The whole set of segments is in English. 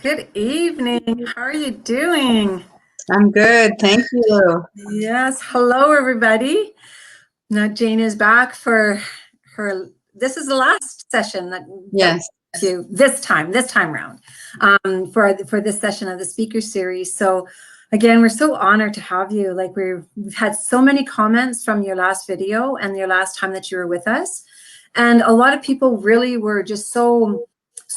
Good evening. How are you doing? I'm good, thank you. Yes. Hello, everybody. Now Jane is back for her. This is the last session that Yes, we do this time round, for this session of the speaker series. So again, we're so honored to have you. Like we've had so many comments from your last video and your last time that you were with us, and a lot of people really were just so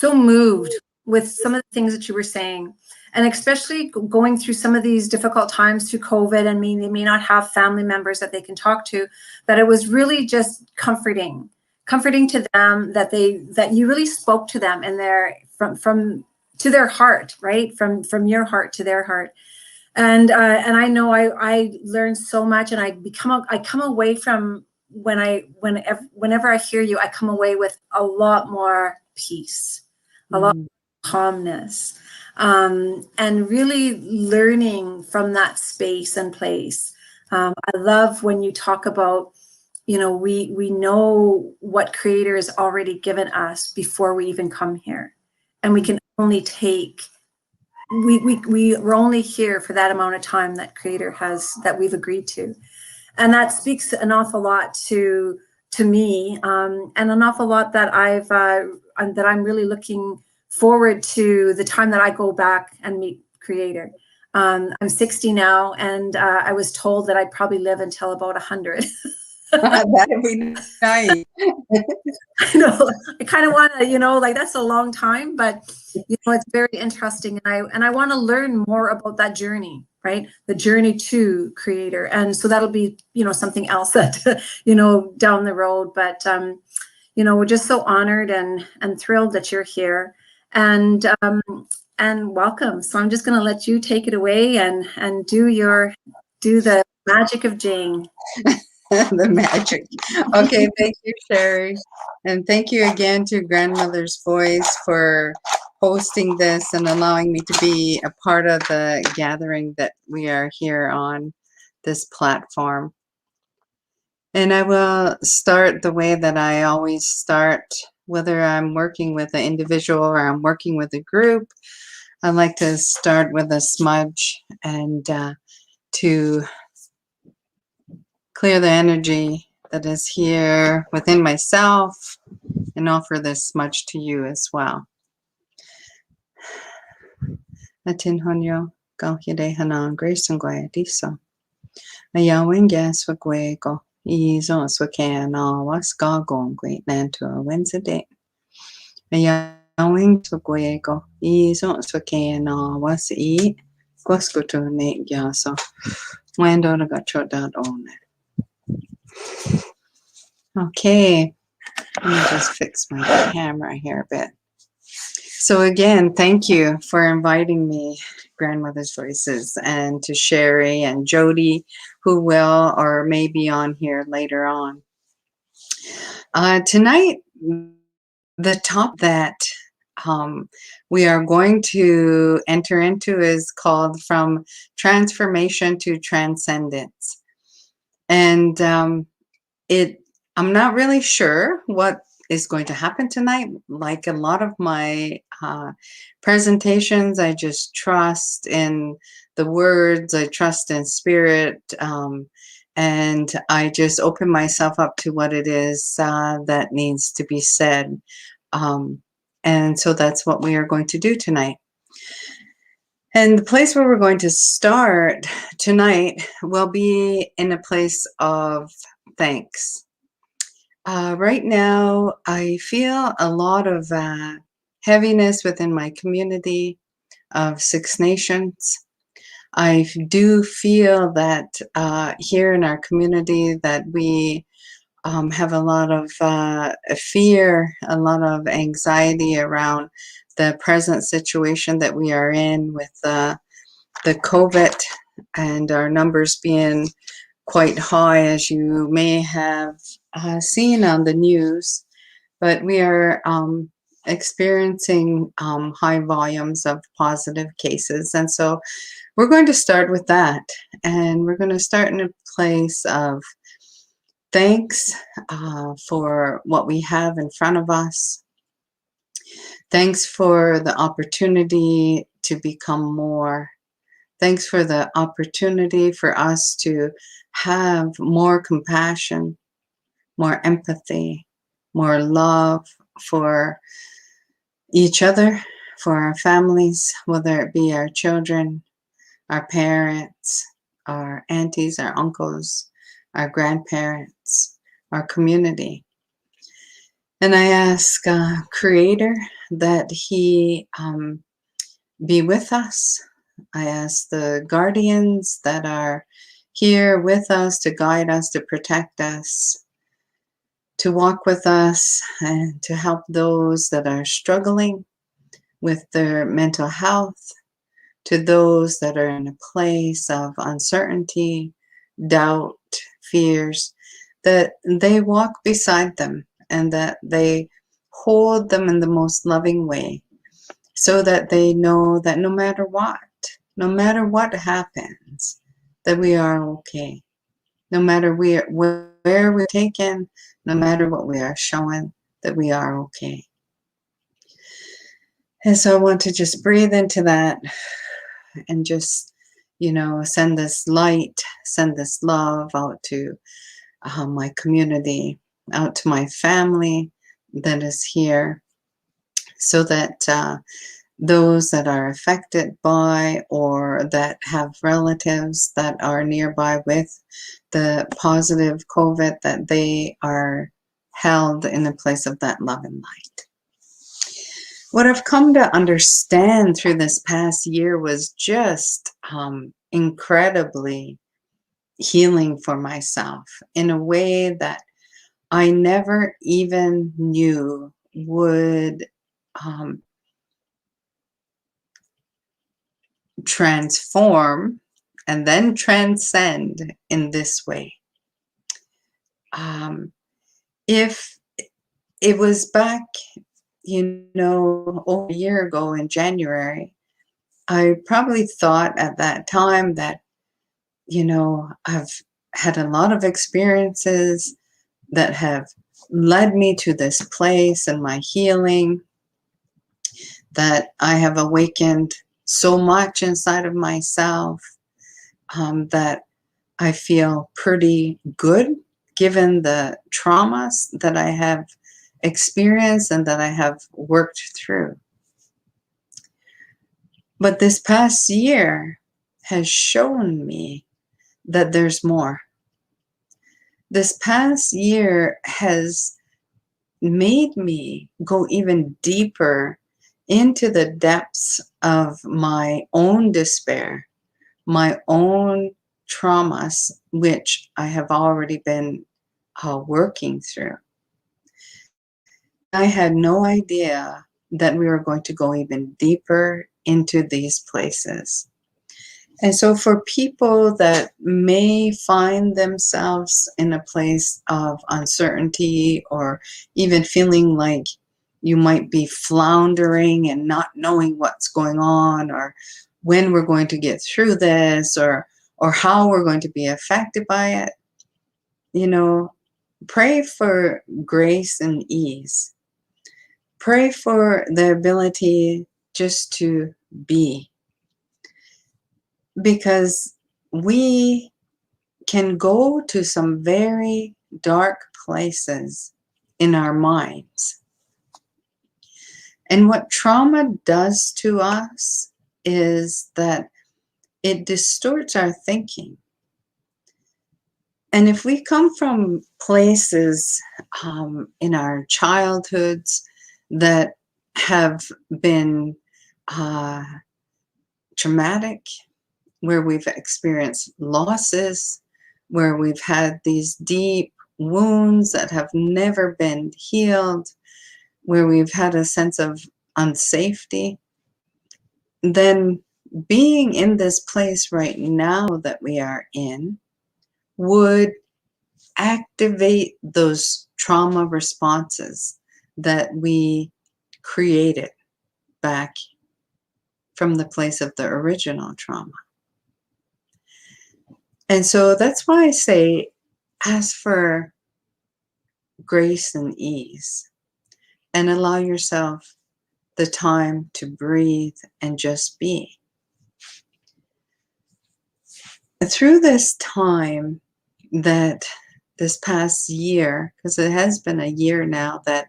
moved with some of the things that you were saying. And especially going through some of these difficult times through COVID, and they may not have family members that they can talk to, that it was really just comforting to them that you really spoke to them in their from to their heart, right? From your heart to their heart. And I know I learned so much, and I come away from whenever I hear you, I come away with a lot more peace, a lot more calmness, and really learning from that space and place. I love when you talk about, we know what Creator has already given us before we even come here, and we can only take. We're only here for that amount of time that Creator has, that we've agreed to, and that speaks an awful lot to me, and an awful lot that I'm really looking forward to the time that I go back and meet Creator. I'm 60 now, and I was told that I'd probably live until about 100. that'd be nice. I know. I kind of want to, like, that's a long time, but it's very interesting, and I want to learn more about that journey, right? The journey to Creator, and so that'll be, something else that, down the road. But we're just so honored and thrilled that you're here, and welcome. So I'm just going to let you take it away and do the magic of Jane. The magic. Okay, thank you, Sherry. And thank you again to Grandmother's Voice for hosting this and allowing me to be a part of the gathering that we are here on this platform. And I will start the way that I always start, whether I'm working with an individual or I'm working with a group. I like to start with a smudge and to clear the energy that is here within myself and offer this smudge to you as well. Atin honyo galhide hanan grace and diso. Ayawing swagwego izo swakan was gagon great nanto Wednesday. Ayawing swagwego izo swakan was e Goskuto ne yaso. Wando got shot down on it. Okay, let me just fix my camera here a bit. So again, thank you for inviting me, Grandmother's Voices, and to Sherry and Jody, who will or may be on here later on. Tonight, the topic that we are going to enter into is called From Transformation to Transcendence. And I'm not really sure what is going to happen tonight. Like a lot of my presentations, I just trust in the words, I trust in spirit, and I just open myself up to what it is that needs to be said. And so that's what we are going to do tonight. And the place where we're going to start tonight will be in a place of thanks. Right now, I feel a lot of heaviness within my community of Six Nations. I do feel that here in our community that we have a lot of fear, a lot of anxiety around the present situation that we are in with the COVID and our numbers being quite high, as you may have seen on the news. But we are experiencing high volumes of positive cases. And so we're going to start with that. And we're going to start in a place of thanks for what we have in front of us. Thanks for the opportunity to become more. Thanks for the opportunity for us to have more compassion, more empathy, more love for each other, for our families, whether it be our children, our parents, our aunties, our uncles, our grandparents, our community. And I ask Creator that He be with us. I ask the guardians that are here with us to guide us, to protect us, to walk with us, and to help those that are struggling with their mental health, to those that are in a place of uncertainty, doubt, fears, that they walk beside them and that they hold them in the most loving way, so that they know that no matter what happens, that we are okay. No matter where we're taken, no matter what we are shown, that we are okay. And so I want to just breathe into that and just, send this light, send this love out to my community, out to my family that is here, so that those that are affected by or that have relatives that are nearby with the positive COVID, that they are held in a place of that love and light. What I've come to understand through this past year was just incredibly healing for myself in a way that I never even knew would transform and then transcend in this way. If it was back, over a year ago in January, I probably thought at that time that, I've had a lot of experiences that have led me to this place and my healing, that I have awakened so much inside of myself, that I feel pretty good given the traumas that I have experienced and that I have worked through. But this past year has shown me that there's more. This past year has made me go even deeper into the depths of my own despair, my own traumas, which I have already been working through. I had no idea that we were going to go even deeper into these places. And so for people that may find themselves in a place of uncertainty, or even feeling like you might be floundering and not knowing what's going on, or when we're going to get through this, or how we're going to be affected by it, pray for grace and ease. Pray for the ability just to be. Because we can go to some very dark places in our minds. And what trauma does to us is that it distorts our thinking. And if we come from places in our childhoods that have been traumatic, where we've experienced losses, where we've had these deep wounds that have never been healed, where we've had a sense of unsafety, then being in this place right now that we are in would activate those trauma responses that we created back from the place of the original trauma. And so that's why I say, ask for grace and ease, and allow yourself the time to breathe and just be. Through this time, that this past year, because it has been a year now that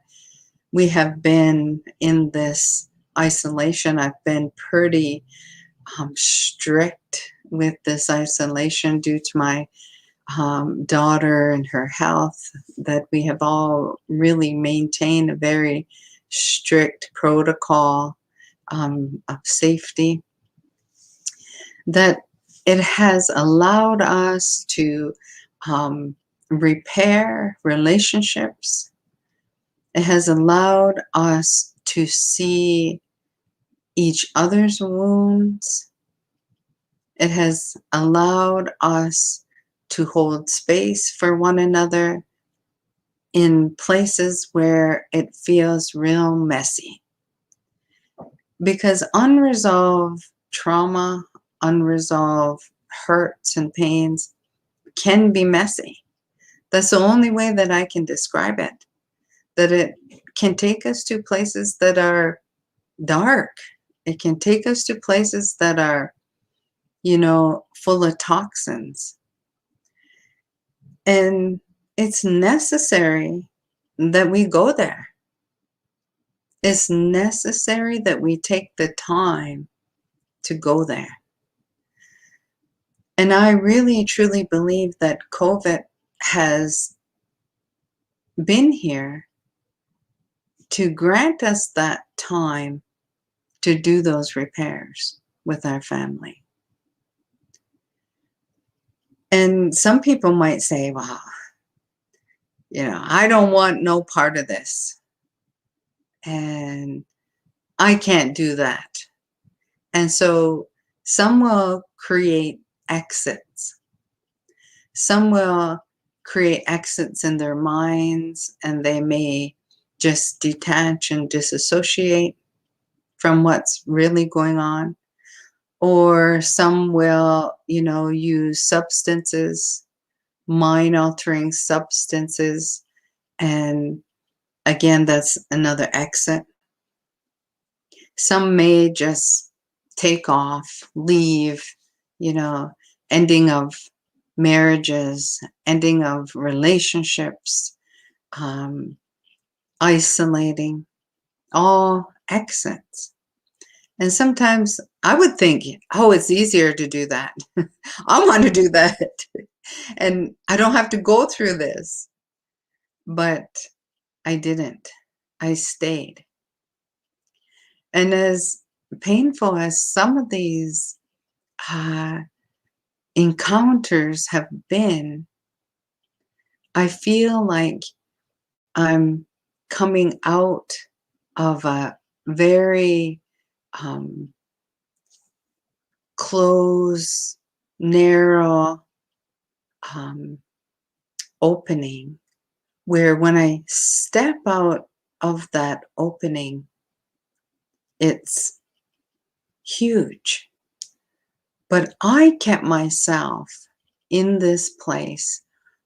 we have been in this isolation, I've been pretty strict with this isolation due to my daughter and her health, that we have all really maintained a very strict protocol of safety, that it has allowed us to repair relationships. It has allowed us to see each other's wounds. It has allowed us to hold space for one another in places where it feels real messy. Because unresolved trauma, unresolved hurts and pains can be messy. That's the only way that I can describe it. That it can take us to places that are dark. It can take us to places that are, full of toxins. And it's necessary that we go there. It's necessary that we take the time to go there. And I really, truly believe that COVID has been here to grant us that time to do those repairs with our family. And some people might say, well, I don't want no part of this. And I can't do that. And so some will create exits. Some will create exits in their minds, and they may just detach and disassociate from what's really going on. Or some will, use substances, mind-altering substances. And again, that's another exit. Some may just take off, leave, ending of marriages, ending of relationships, isolating, all exits. And sometimes I would think, oh, it's easier to do that. I want to do that. And I don't have to go through this. But I didn't. I stayed. And as painful as some of these encounters have been, I feel like I'm coming out of a very close, narrow opening, where when I step out of that opening, it's huge. But I kept myself in this place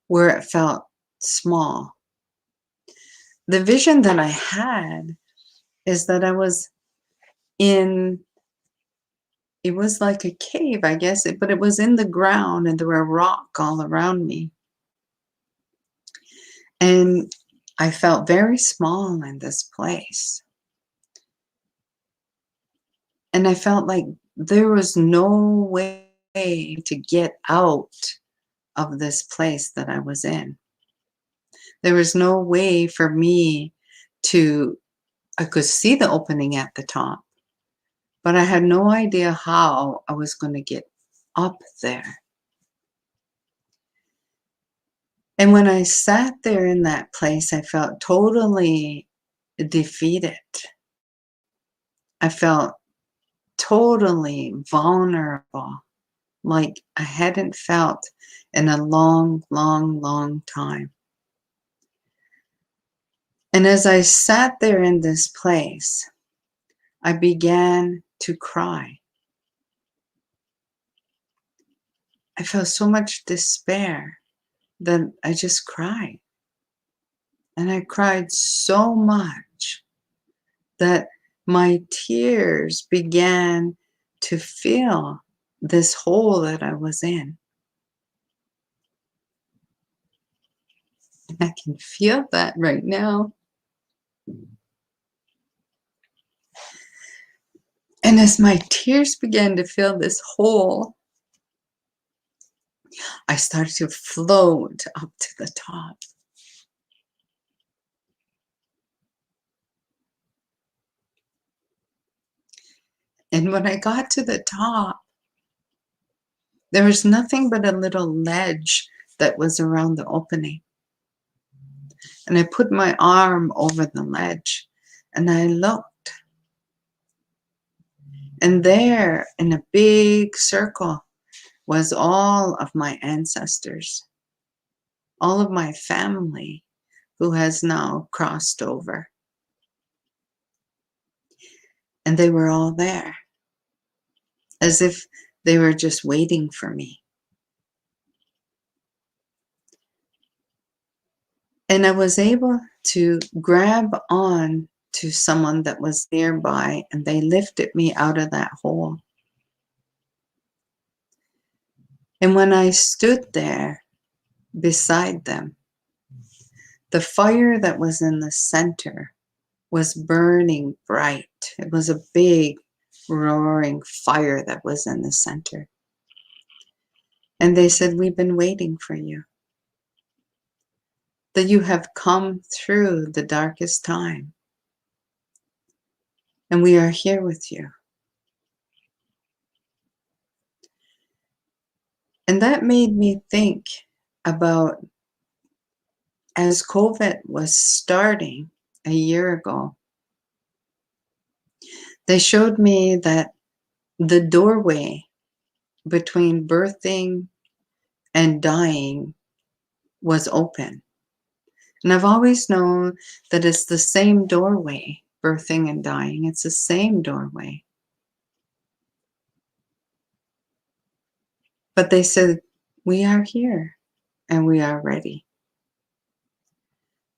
where it felt small. The vision that I had is that I was in, it was like a cave, I guess, but it was in the ground and there were rock all around me. And I felt very small in this place. And I felt like there was no way to get out of this place that I was in. There was no way for me I could see the opening at the top, but I had no idea how I was going to get up there. And when I sat there in that place, I felt totally defeated. I felt totally vulnerable, like I hadn't felt in a long, long, long time. And as I sat there in this place, I began to cry. I felt so much despair that I just cried. And I cried so much that my tears began to fill this hole that I was in. And I can feel that right now. And as my tears began to fill this hole, I started to float up to the top. And when I got to the top, there was nothing but a little ledge that was around the opening. And I put my arm over the ledge and I looked. And there in a big circle was all of my ancestors, all of my family who has now crossed over. And they were all there, as if they were just waiting for me. And I was able to grab on to someone that was nearby, and they lifted me out of that hole. And when I stood there beside them, the fire that was in the center was burning bright. It was a big, roaring fire that was in the center. And they said, "We've been waiting for you. That you have come through the darkest time. And we are here with you." And that made me think about, as COVID was starting a year ago, they showed me that the doorway between birthing and dying was open. And I've always known that it's the same doorway, birthing and dying. It's the same doorway. But they said, "We are here and we are ready."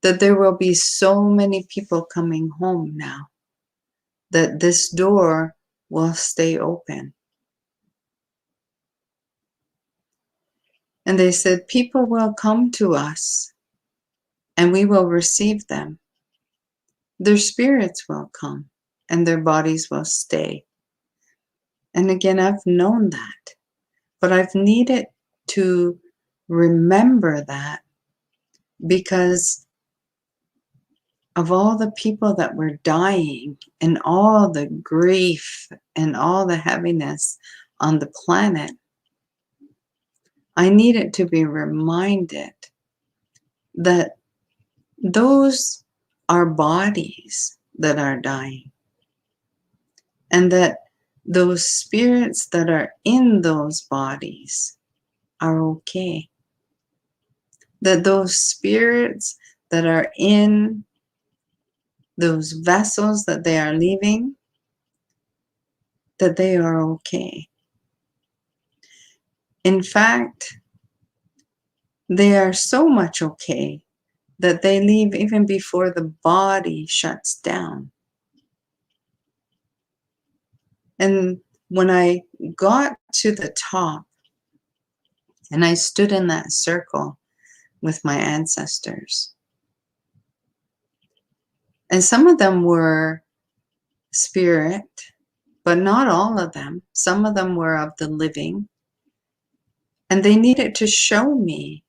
That there will be so many people coming home now, that this door will stay open. And they said, people will come to us and we will receive them. Their spirits will come and their bodies will stay. And again, I've known that, but I've needed to remember that because of all the people that were dying and all the grief and all the heaviness on the planet. I needed to be reminded that those are bodies that are dying, and that those spirits that are in those bodies are okay. That those spirits that are in those vessels that they are leaving, that they are okay. In fact, they are so much okay that they leave even before the body shuts down. And when I got to the top and I stood in that circle with my ancestors, and some of them were spirit, but not all of them. Some of them were of the living. And they needed to show me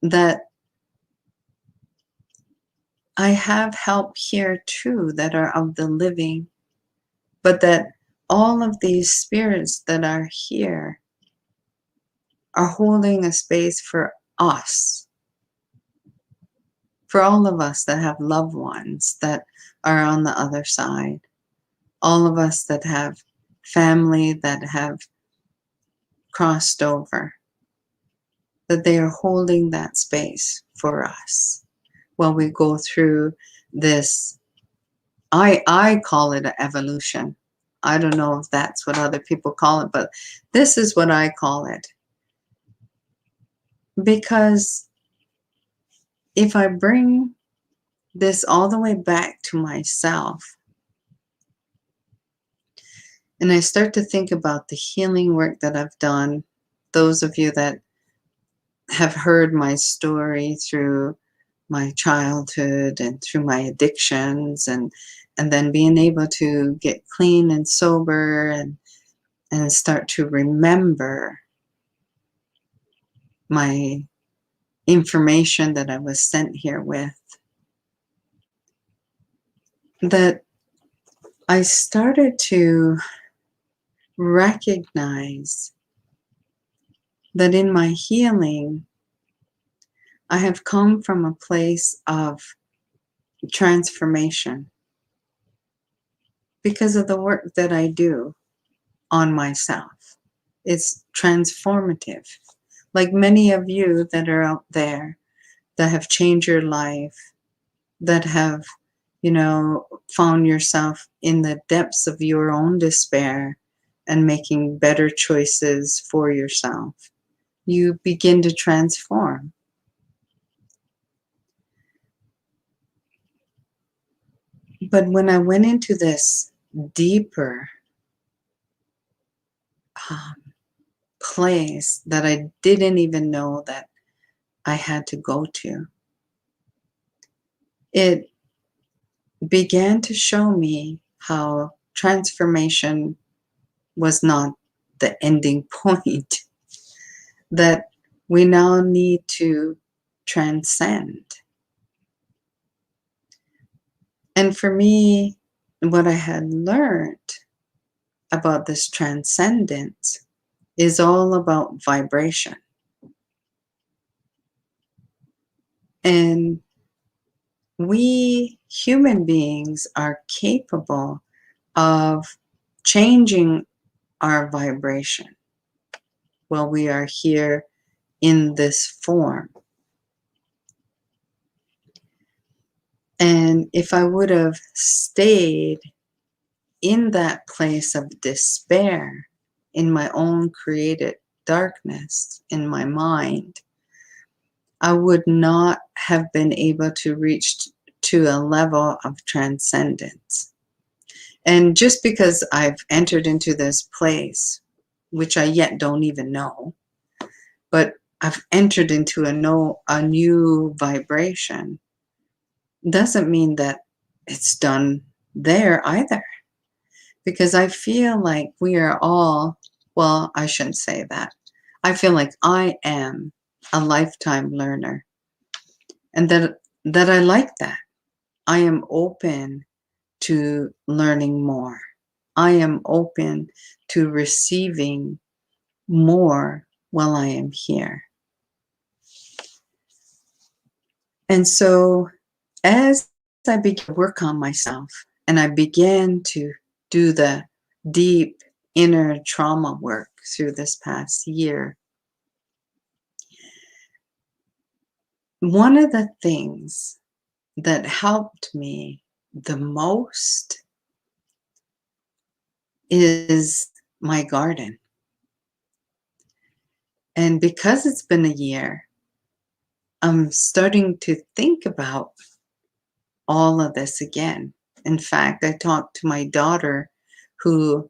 that I have help here too that are of the living, but that all of these spirits that are here are holding a space for us, for all of us that have loved ones that are on the other side, all of us that have family that have crossed over, that they are holding that space for us while we go through this. I call it an evolution. I don't know if that's what other people call it, but this is what I call it. Because if I bring this all the way back to myself, And I start to think about the healing work that I've done. Those of you that have heard my story through my childhood and through my addictions, and then being able to get clean and sober and start to remember my information that I was sent here with, that I started to recognize that in my healing, I have come from a place of transformation because of the work that I do on myself. It's transformative. Like many of you that are out there that have changed your life, that have, found yourself in the depths of your own despair and making better choices for yourself, you begin to transform. But when I went into this deeper um, place that I didn't even know that I had to go to, it began to show me how transformation was not the ending point, that we now need to transcend. And for me, what I had learned about this transcendence is all about vibration. And we human beings are capable of changing our vibration while we are here in this form. And if I would have stayed in that place of despair, in my own created darkness in my mind, I would not have been able to reach to a level of transcendence. And just because I've entered into this place, which I yet don't even know, but I've entered into a new vibration, doesn't mean that it's done there either. Because I feel like we are all, well, I shouldn't say that. I feel like I am a lifetime learner, and that I like that. I am open to learning more. I am open to receiving more while I am here. And so as I began to work on myself and I began to do the deep inner trauma work through this past year, one of the things that helped me the most is my garden. And because it's been a year, I'm starting to think about all of this again. In fact, I talked to my daughter, who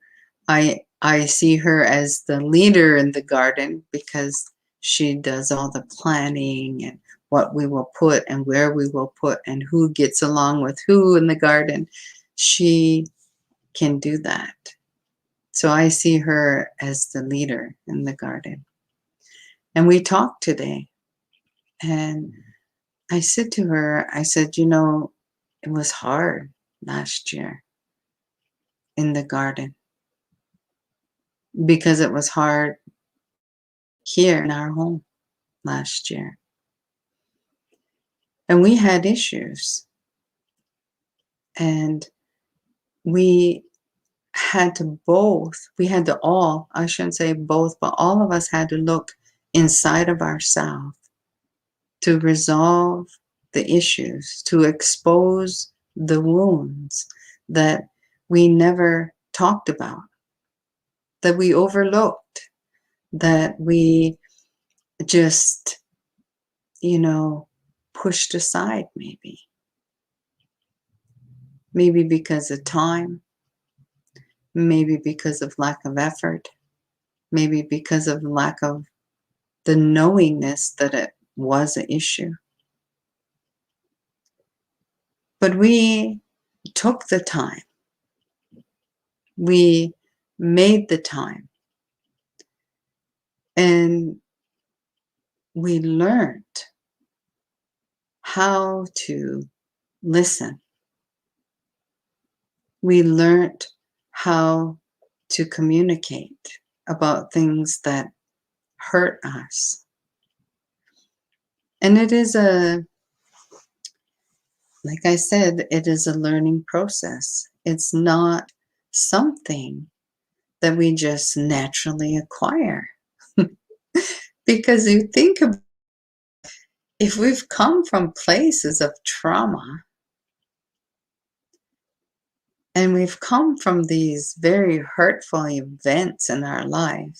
I see her as the leader in the garden because she does all the planning and what we will put and where we will put and who gets along with who in the garden. She can do that. So I see her as the leader in the garden. And we talked today, and I said to her, I said, it was hard last year in the garden because it was hard here in our home last year. And we had issues, and we had to all, I shouldn't say both, but all of us had to look inside of ourselves to resolve the issues, to expose the wounds that we never talked about, that we overlooked, that we just, pushed aside maybe because of time, maybe because of lack of effort, maybe because of lack of the knowingness that it was an issue. But we took the time. We made the time. And we learned how to listen. We learned how to communicate about things that hurt us. And it is like I said, it is a learning process. It's not something that we just naturally acquire. Because you think of, if we've come from places of trauma, and we've come from these very hurtful events in our life,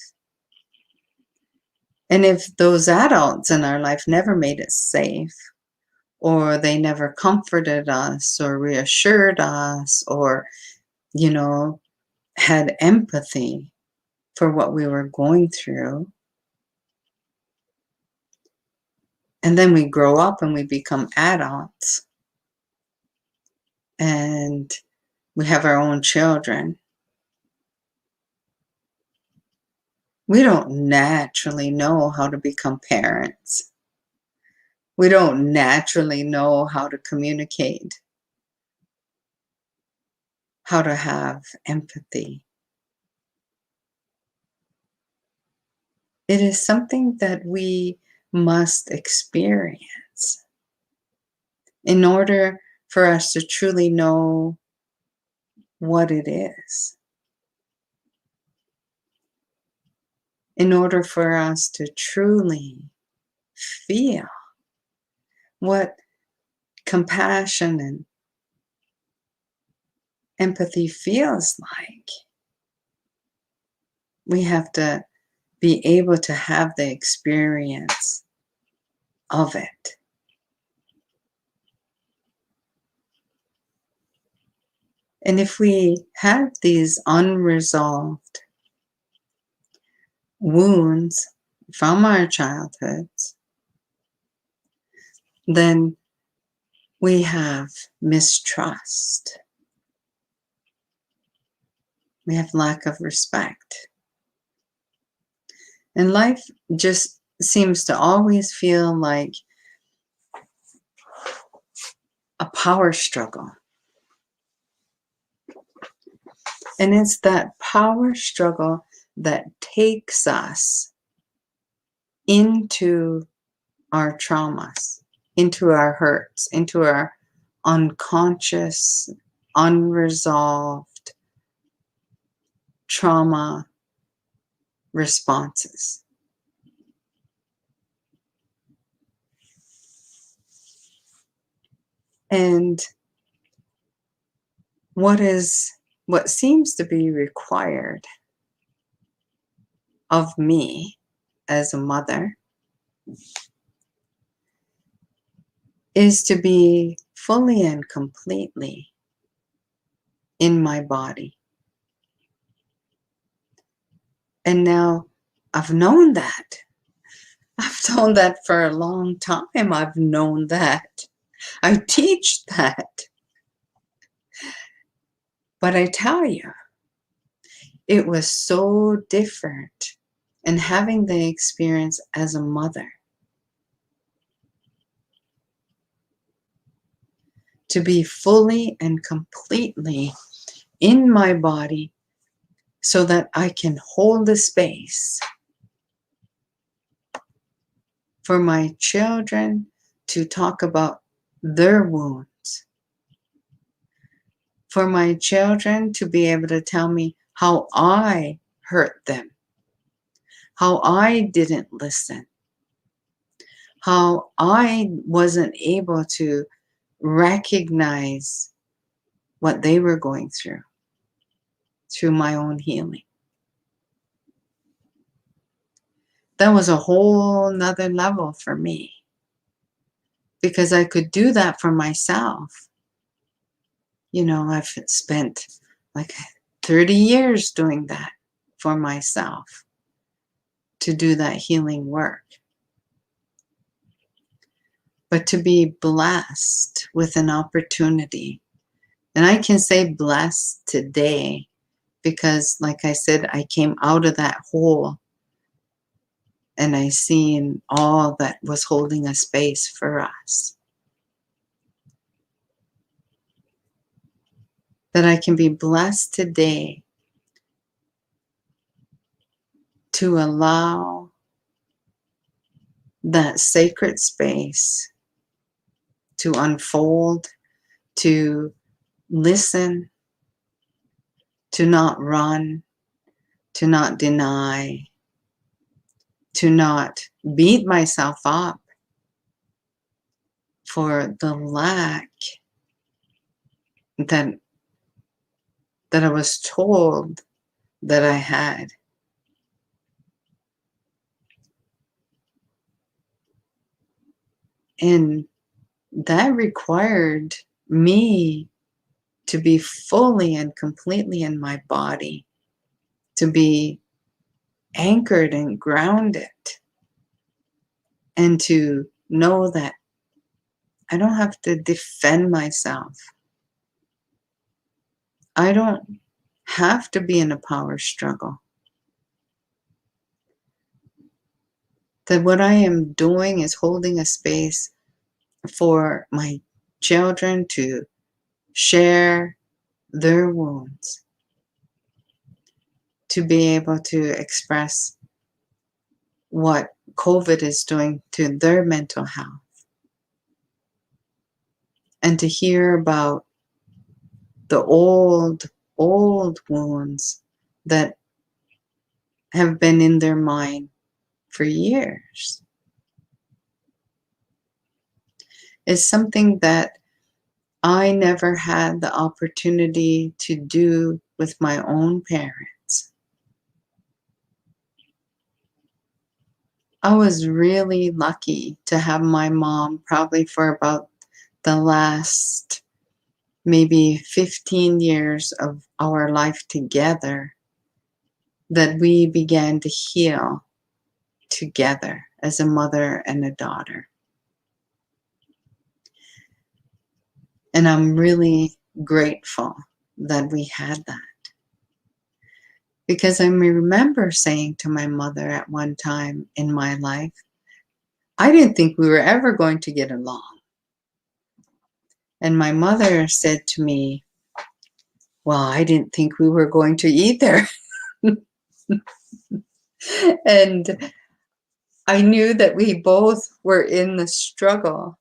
and if those adults in our life never made it safe, or they never comforted us or reassured us, or, had empathy for what we were going through, and then we grow up and we become adults and we have our own children, we don't naturally know how to become parents. We don't naturally know how to communicate, how to have empathy. It is something that we must experience in order for us to truly know what it is. In order for us to truly feel what compassion and empathy feels like, we have to be able to have the experience of it. And if we have these unresolved wounds from our childhoods, then we have mistrust. We have lack of respect. And life just seems to always feel like a power struggle. And it's that power struggle that takes us into our traumas, into our hurts, into our unconscious, unresolved trauma responses. And what seems to be required of me as a mother is to be fully and completely in my body. And now I've known that. I've known that for a long time. I've known that. I teach that. But I tell you, it was so different in having the experience as a mother. To be fully and completely in my body so that I can hold the space for my children to talk about their wounds, for my children to be able to tell me how I hurt them, how I didn't listen, how I wasn't able to recognize what they were going through my own healing. That was a whole nother level for me, because I could do that for myself. I've spent like 30 years doing that for myself to do that healing work. But to be blessed with an opportunity. And I can say blessed today because, like I said, I came out of that hole and I seen all that was holding a space for us. That I can be blessed today to allow that sacred space to unfold, to listen, to not run, to not deny, to not beat myself up for the lack that I was told that I had. And that required me to be fully and completely in my body, to be anchored and grounded, and to know that I don't have to defend myself. I don't have to be in a power struggle. That what I am doing is holding a space for my children to share their wounds, to be able to express what COVID is doing to their mental health, and to hear about the old wounds that have been in their mind for years. It's something that I never had the opportunity to do with my own parents. I was really lucky to have my mom probably for about the last maybe 15 years of our life together, that we began to heal together as a mother and a daughter. And I'm really grateful that we had that. Because I remember saying to my mother at one time in my life, I didn't think we were ever going to get along. And my mother said to me, well, I didn't think we were going to either. And I knew that we both were in the struggle.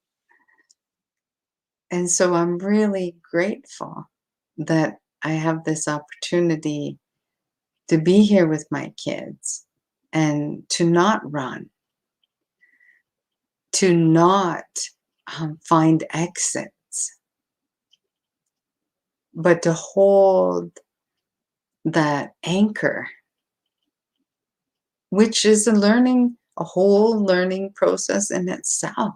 And so I'm really grateful that I have this opportunity to be here with my kids and to not run, to not find exits, but to hold that anchor, which is a whole learning process in itself.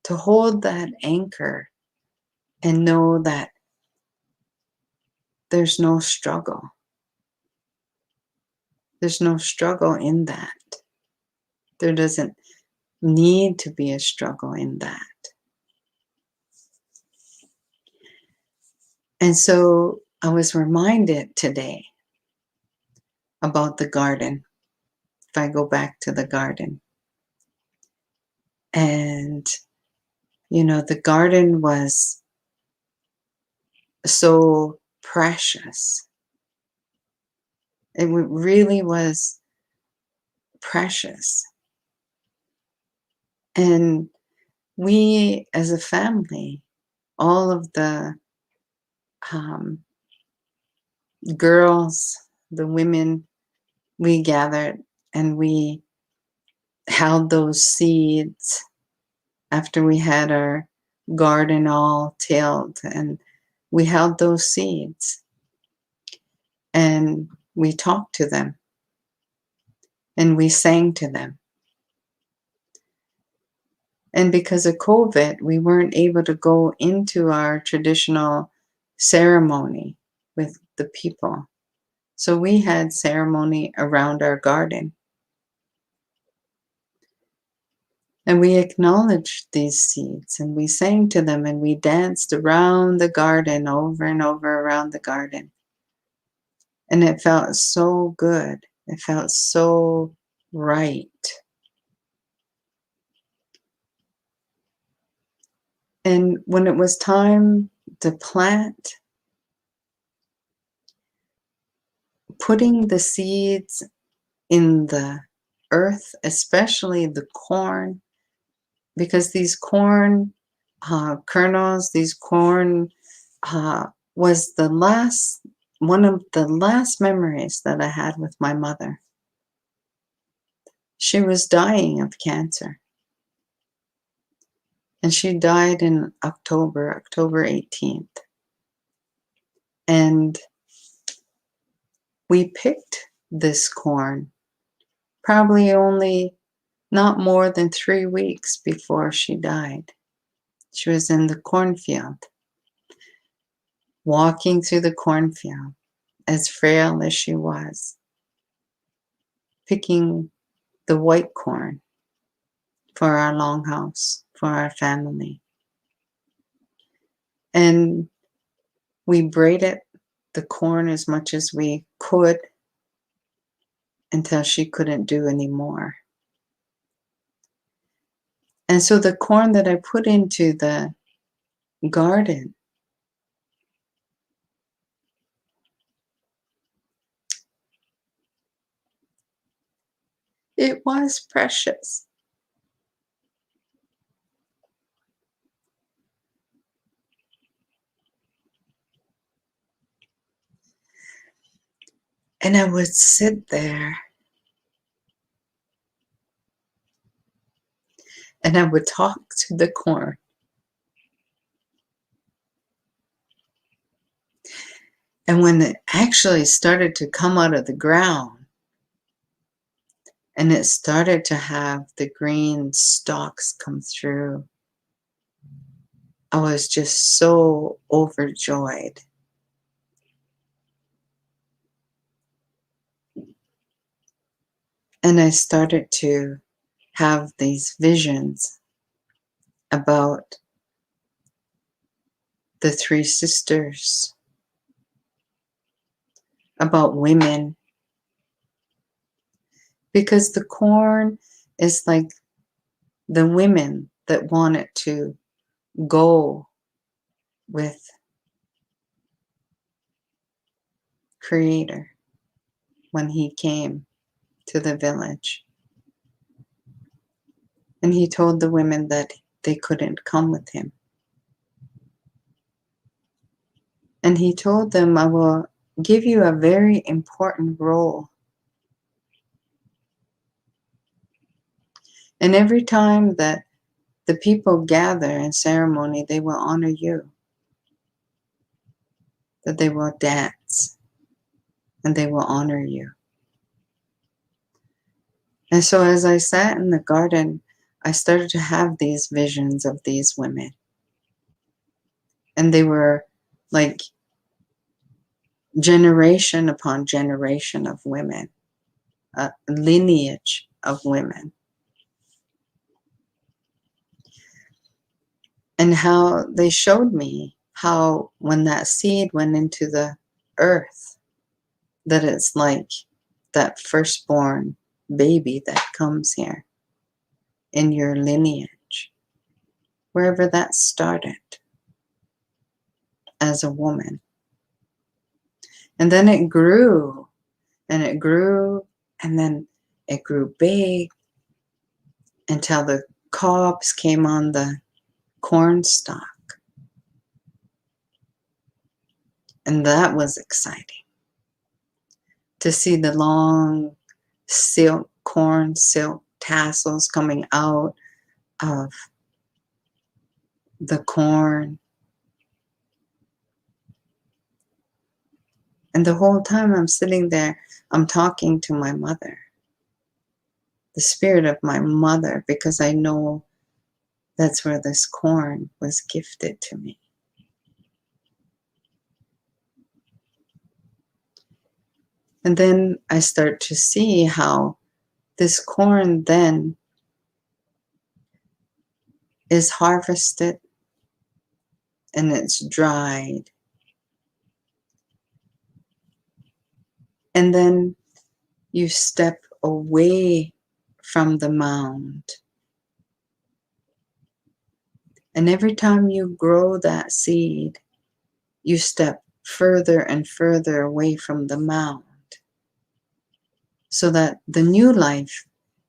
To hold that anchor and know that there's no struggle. There's no struggle in that. There doesn't need to be a struggle in that. And so I was reminded today about the garden. If I go back to the garden. And, the garden was so precious. It really was precious. And we as a family, all of the girls, the women, we gathered and we held those seeds after we had our garden all tilled, and we held those seeds and we talked to them and we sang to them. And because of COVID, we weren't able to go into our traditional ceremony with the people. So we had ceremony around our garden. And we acknowledged these seeds, and we sang to them, and we danced around the garden, over and over around the garden. And it felt so good. It felt so right. And when it was time to plant, putting the seeds in the earth, especially the corn, because these corn kernels, these corn was one of the last memories that I had with my mother. She was dying of cancer. And she died in October 18th. And we picked this corn probably only not more than 3 weeks before she died. She was in the cornfield, walking through the cornfield, as frail as she was, picking the white corn for our longhouse, for our family. And we braided the corn as much as we could until she couldn't do anymore. And so the corn that I put into the garden, it was precious. And I would sit there and I would talk to the corn. And when it actually started to come out of the ground and it started to have the green stalks come through, I was just so overjoyed. And I started to have these visions about the 3 sisters, about women, because the corn is like the women that wanted to go with Creator when he came to the village. And he told the women that they couldn't come with him. And he told them, I will give you a very important role. And every time that the people gather in ceremony, they will honor you. That they will dance and they will honor you. And so as I sat in the garden, I started to have these visions of these women. And they were like generation upon generation of women, a lineage of women. And how they showed me how when that seed went into the earth, that it's like that firstborn baby that comes here in your lineage, wherever that started as a woman. And then it grew and it grew and then it grew big until the cobs came on the corn stalk. And that was exciting to see the long corn silk tassels coming out of the corn. And the whole time I'm sitting there, I'm talking to my mother, the spirit of my mother, because I know that's where this corn was gifted to me. And then I start to see how this corn then is harvested and it's dried. And then you step away from the mound. And every time you grow that seed, you step further and further away from the mound. So that the new life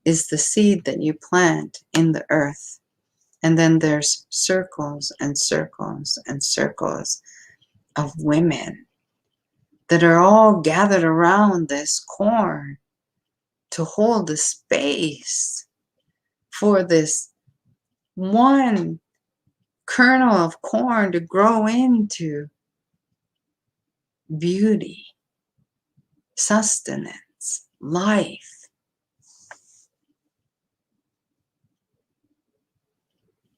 is the seed that you plant in the earth. And then there's circles and circles and circles of women that are all gathered around this corn to hold the space for this one kernel of corn to grow into beauty, sustenance, life.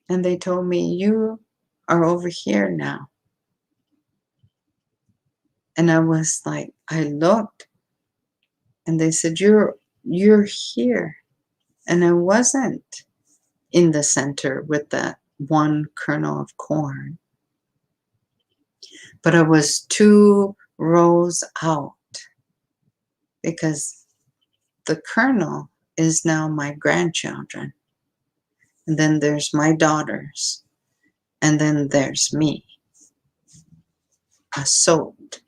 And they told me, you are over here now. And I was like, I looked and they said, you're here. And I wasn't in the center with that one kernel of corn, but I was 2 rows out, because the kernel is now my grandchildren. And then there's my daughters. And then there's me, a soaked,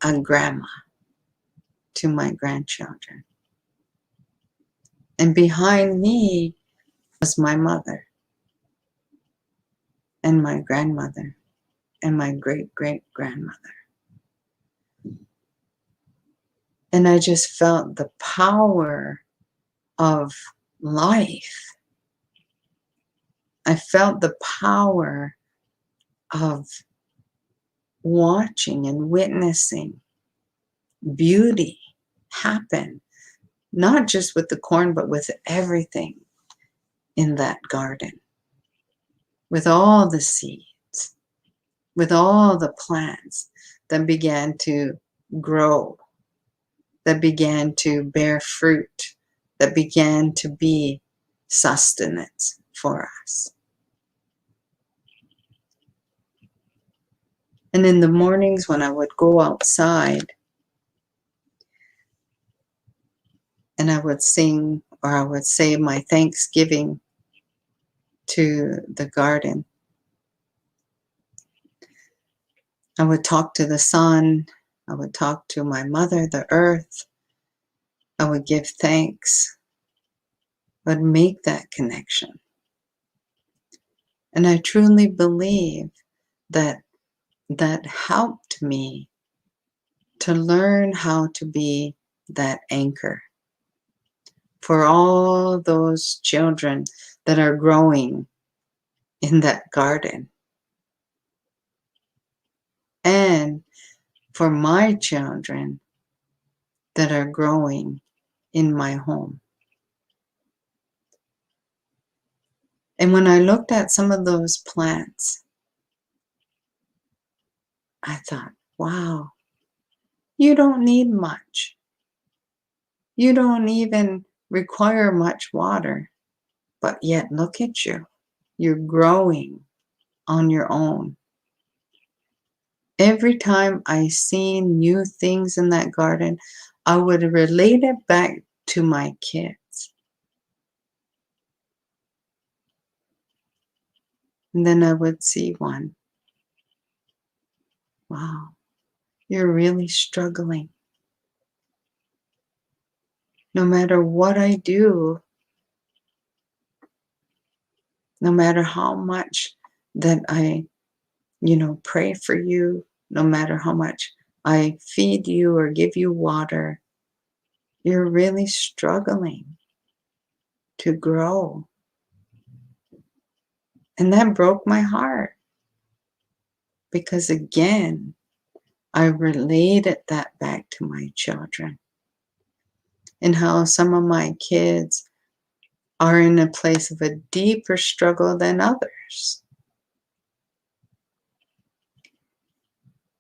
a grandma to my grandchildren. And behind me was my mother and my grandmother and my great-great-grandmother. And I just felt the power of life. I felt the power of watching and witnessing beauty happen, not just with the corn, but with everything in that garden, with all the seeds, with all the plants that began to grow, that began to bear fruit, that began to be sustenance for us. And in the mornings when I would go outside and I would sing, or I would say my thanksgiving to the garden, I would talk to the sun, I would talk to my mother, the earth, I would give thanks, I would make that connection. And I truly believe that that helped me to learn how to be that anchor for all those children that are growing in that garden, and for my children that are growing in my home. And when I looked at some of those plants, I thought, wow, you don't need much. You don't even require much water, but yet look at you. You're growing on your own. Every time I seen new things in that garden, I would relate it back to my kids. And then I would see one. Wow, you're really struggling. No matter what I do, no matter how much that I, pray for you, no matter how much I feed you or give you water, you're really struggling to grow. And that broke my heart, because again, I related that back to my children and how some of my kids are in a place of a deeper struggle than others.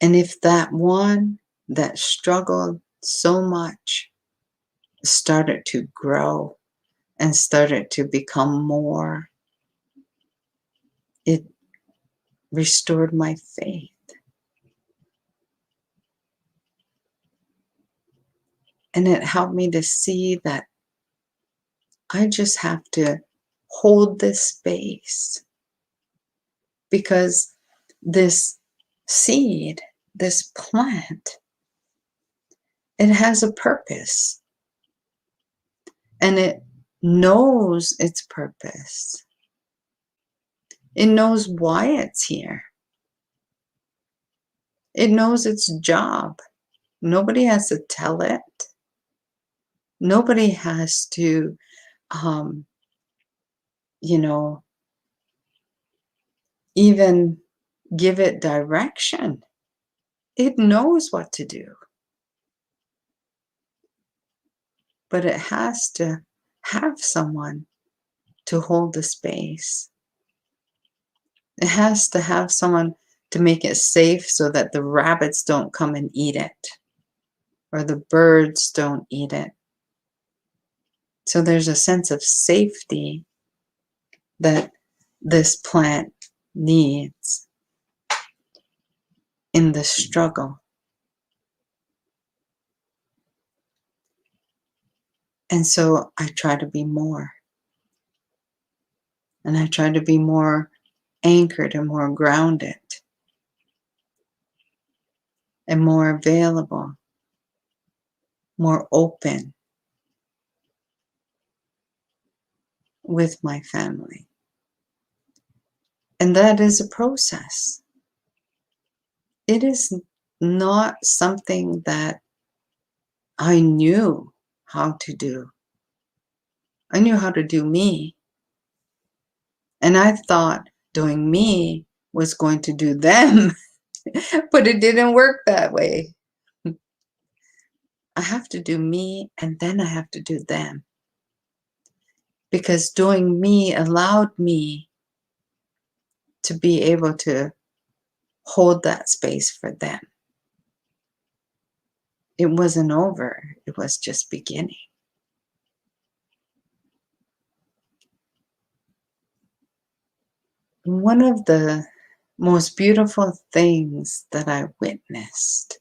And if that one that struggled so much started to grow and started to become more. It restored my faith. And it helped me to see that I just have to hold this space, because this seed, this plant, it has a purpose, and it knows its purpose. It knows why it's here. It knows its job. Nobody has to tell it. Nobody has to, um, you know, even give it direction. It knows what to do, but it has to have someone to hold the space. It has to have someone to make it safe so that the rabbits don't come and eat it, or the birds don't eat it. So there's a sense of safety that this plant needs in the struggle. And so I try to be more. And I try to be more anchored and more grounded and more available, more open with my family. And that is a process. It is not something that I knew how to do. I knew how to do me. And I thought doing me was going to do them, but it didn't work that way. I have to do me, and then I have to do them. Because doing me allowed me to be able to hold that space for them. It wasn't over, it was just beginning. One of the most beautiful things that I witnessed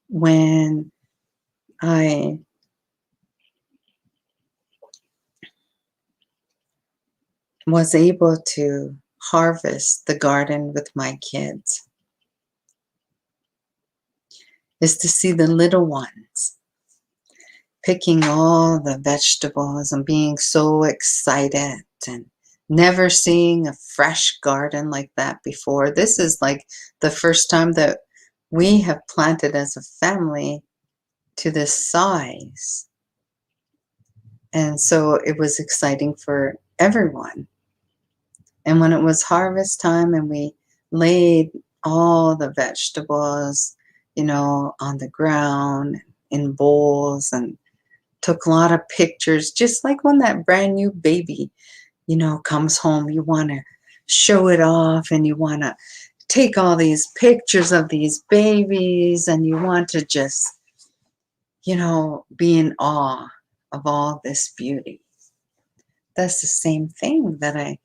when I was able to harvest the garden with my kids is to see the little ones picking all the vegetables and being so excited and never seeing a fresh garden like that before. This is like the first time that we have planted as a family to this size. And so it was exciting for everyone. And when it was harvest time and we laid all the vegetables, on the ground in bowls and took a lot of pictures, just like when that brand new baby, comes home, you want to show it off and you want to take all these pictures of these babies and you want to just, be in awe of all this beauty. That's the same thing that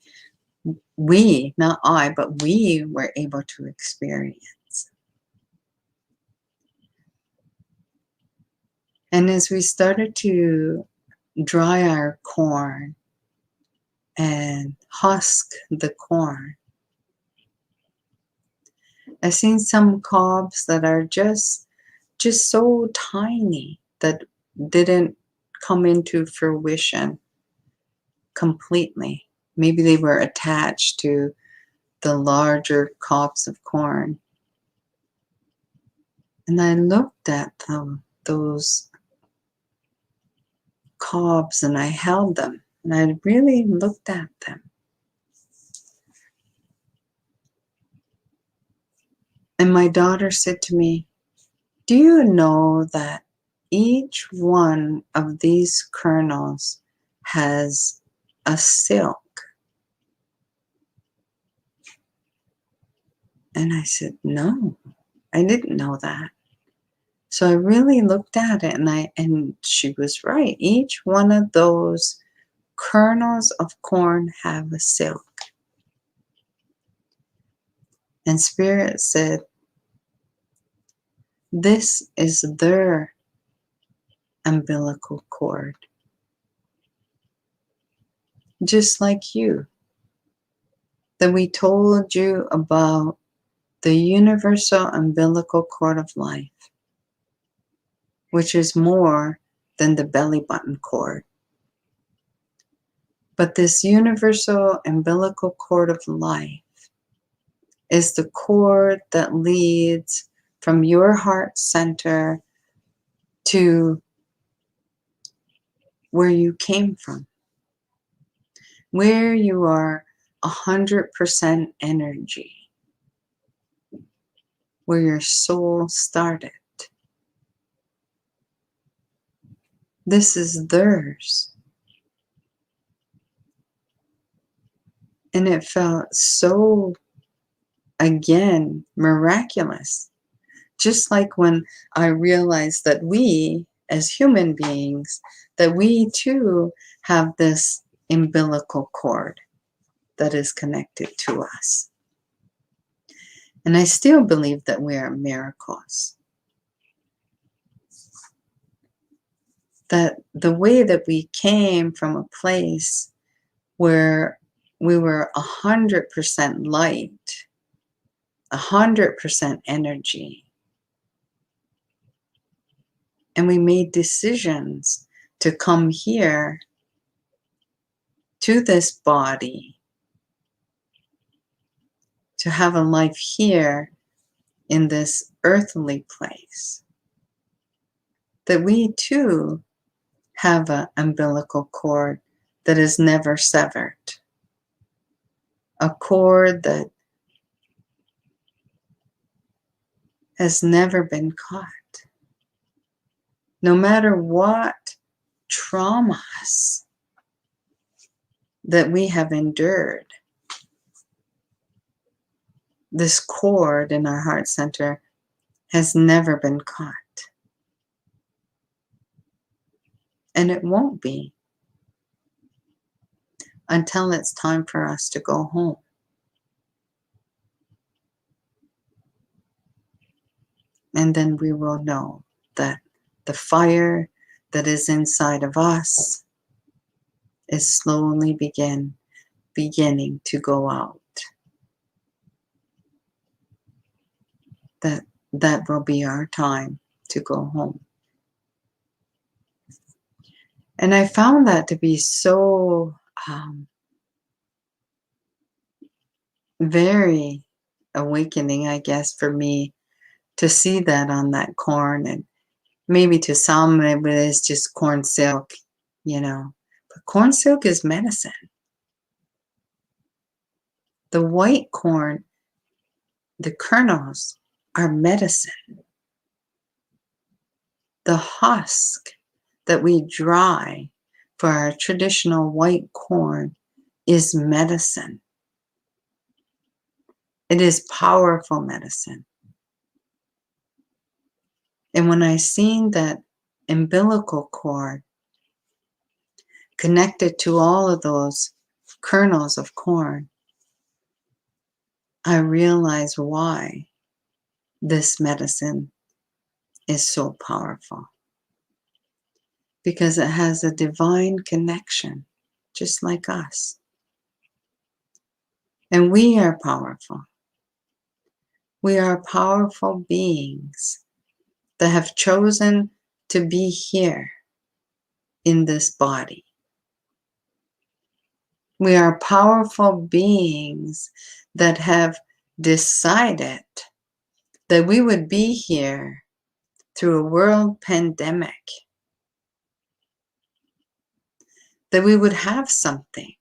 we, not I, but we were able to experience. And as we started to dry our corn and husk the corn, I've seen some cobs that are just so tiny that didn't come into fruition completely. Maybe they were attached to the larger cobs of corn. And I looked at those cobs and I held them and I really looked at them. And my daughter said to me, "Do you know that each one of these kernels has a silk?" And I said, "No, I didn't know that." So I really looked at it, and she was right. Each one of those kernels of corn have a silk. And Spirit said, this is their umbilical cord. Just like you, that we told you about the universal umbilical cord of life, which is more than the belly button cord. But this universal umbilical cord of life is the cord that leads from your heart center to where you came from, where you are 100% energy, where your soul started. This is theirs. And it felt so, again, miraculous. Just like when I realized that we, as human beings, that we too have this umbilical cord that is connected to us. And I still believe that we are miracles. That the way that we came from a place where we were 100% light, 100% energy, and we made decisions to come here to this body, to have a life here in this earthly place, that we too have an umbilical cord that is never severed, a cord that has never been caught. No matter what traumas that we have endured, this cord in our heart center has never been caught. And it won't be until it's time for us to go home. And then we will know that the fire that is inside of us is slowly beginning to go out. That will be our time to go home. And I found that to be so very awakening, I guess, for me to see that on that corn. And maybe to some it is just corn silk, but corn silk is medicine. The white corn, the kernels, are medicine. The husk that we dry for our traditional white corn is medicine. It is powerful medicine. And when I seen that umbilical cord connected to all of those kernels of corn, I realized why this medicine is so powerful. Because it has a divine connection, just like us. And we are powerful. We are powerful beings that have chosen to be here in this body. We are powerful beings that have decided that we would be here through a world pandemic, that we would have something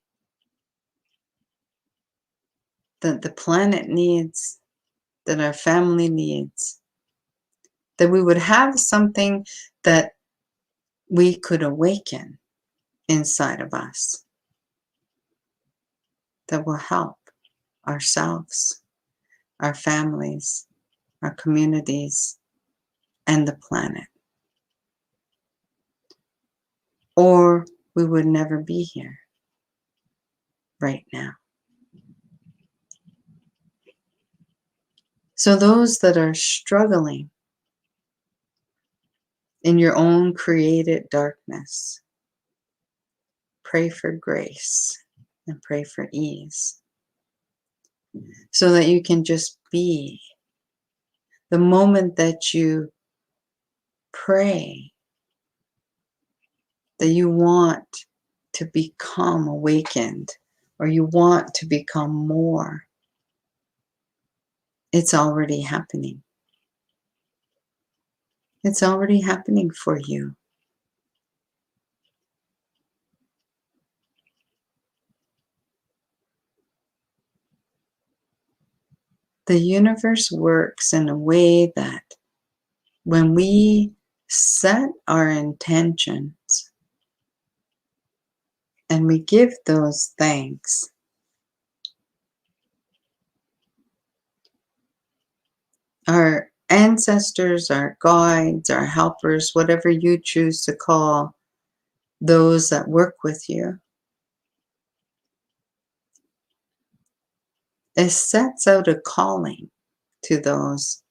that the planet needs, that our family needs, that we would have something that we could awaken inside of us that will help ourselves, our families, our communities, and the planet. Or we would never be here right now. So those that are struggling in your own created darkness, pray for grace and pray for ease so that you can just be. The moment that you pray that you want to become awakened or you want to become more, it's already happening. It's already happening for you. The universe works in a way that when we set our intentions and we give those thanks, our ancestors, our guides, our helpers, whatever you choose to call those that work with you, it sets out a calling to those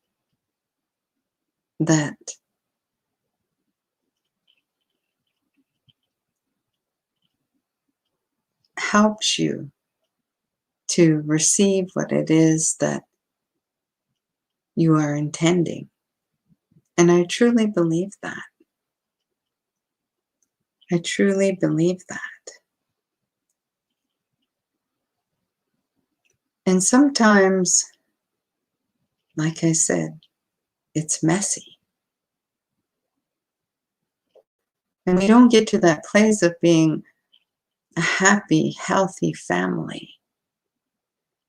that helps you to receive what it is that you are intending. And I truly believe that. I truly believe that. And sometimes, like I said, it's messy. And we don't get to that place of being a happy, healthy family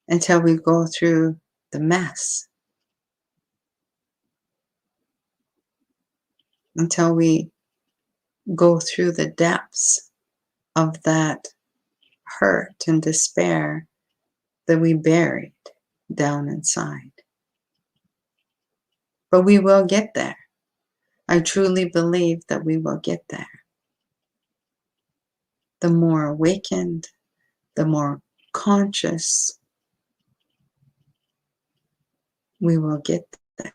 until we go through the mess. Until we go through the depths of that hurt and despair that we buried down inside. But we will get there. I truly believe that we will get there. The more awakened, the more conscious we will get there.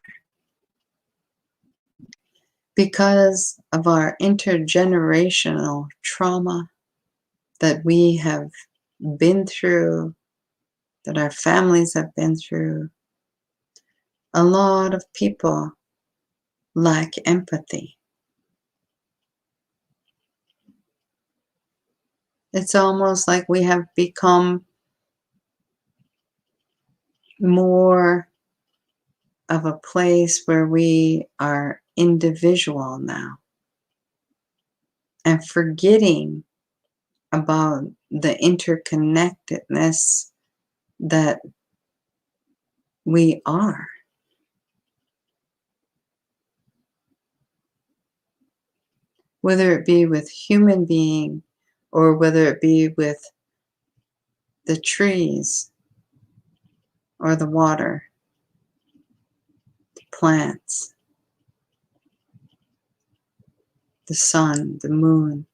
Because of our intergenerational trauma that we have been through, that our families have been through, a lot of people lack empathy. It's almost like we have become more of a place where we are individual now and forgetting about the interconnectedness that we are. Whether it be with human being or whether it be with the trees or the water, the plants, the sun, the moon,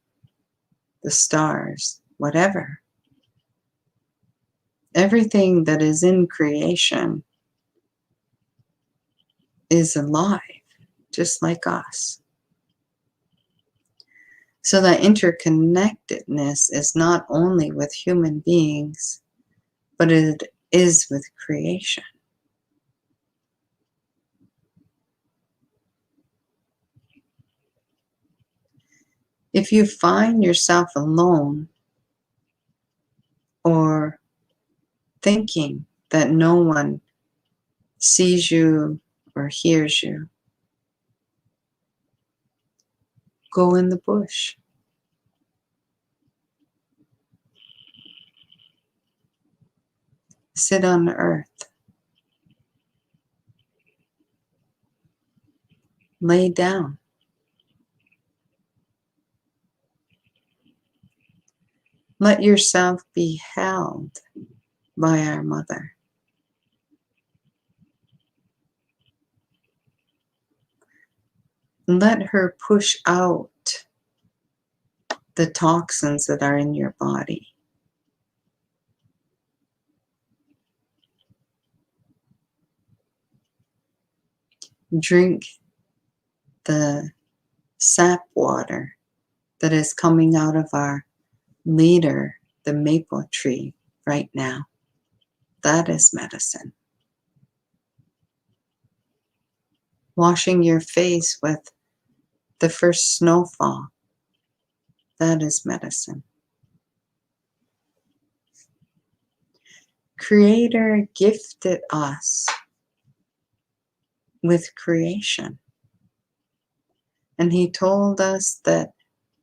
the stars, whatever. Everything that is in creation is alive, just like us. So that interconnectedness is not only with human beings, but it is with creation. If you find yourself alone or thinking that no one sees you or hears you, go in the bush. Sit on the earth. Lay down. Let yourself be held by our Mother. let her push out the toxins that are in your body. Drink the sap water that is coming out of our leader, the maple tree, right now. That is medicine. Washing your face with the first snowfall, that is medicine. Creator gifted us with creation. And he told us that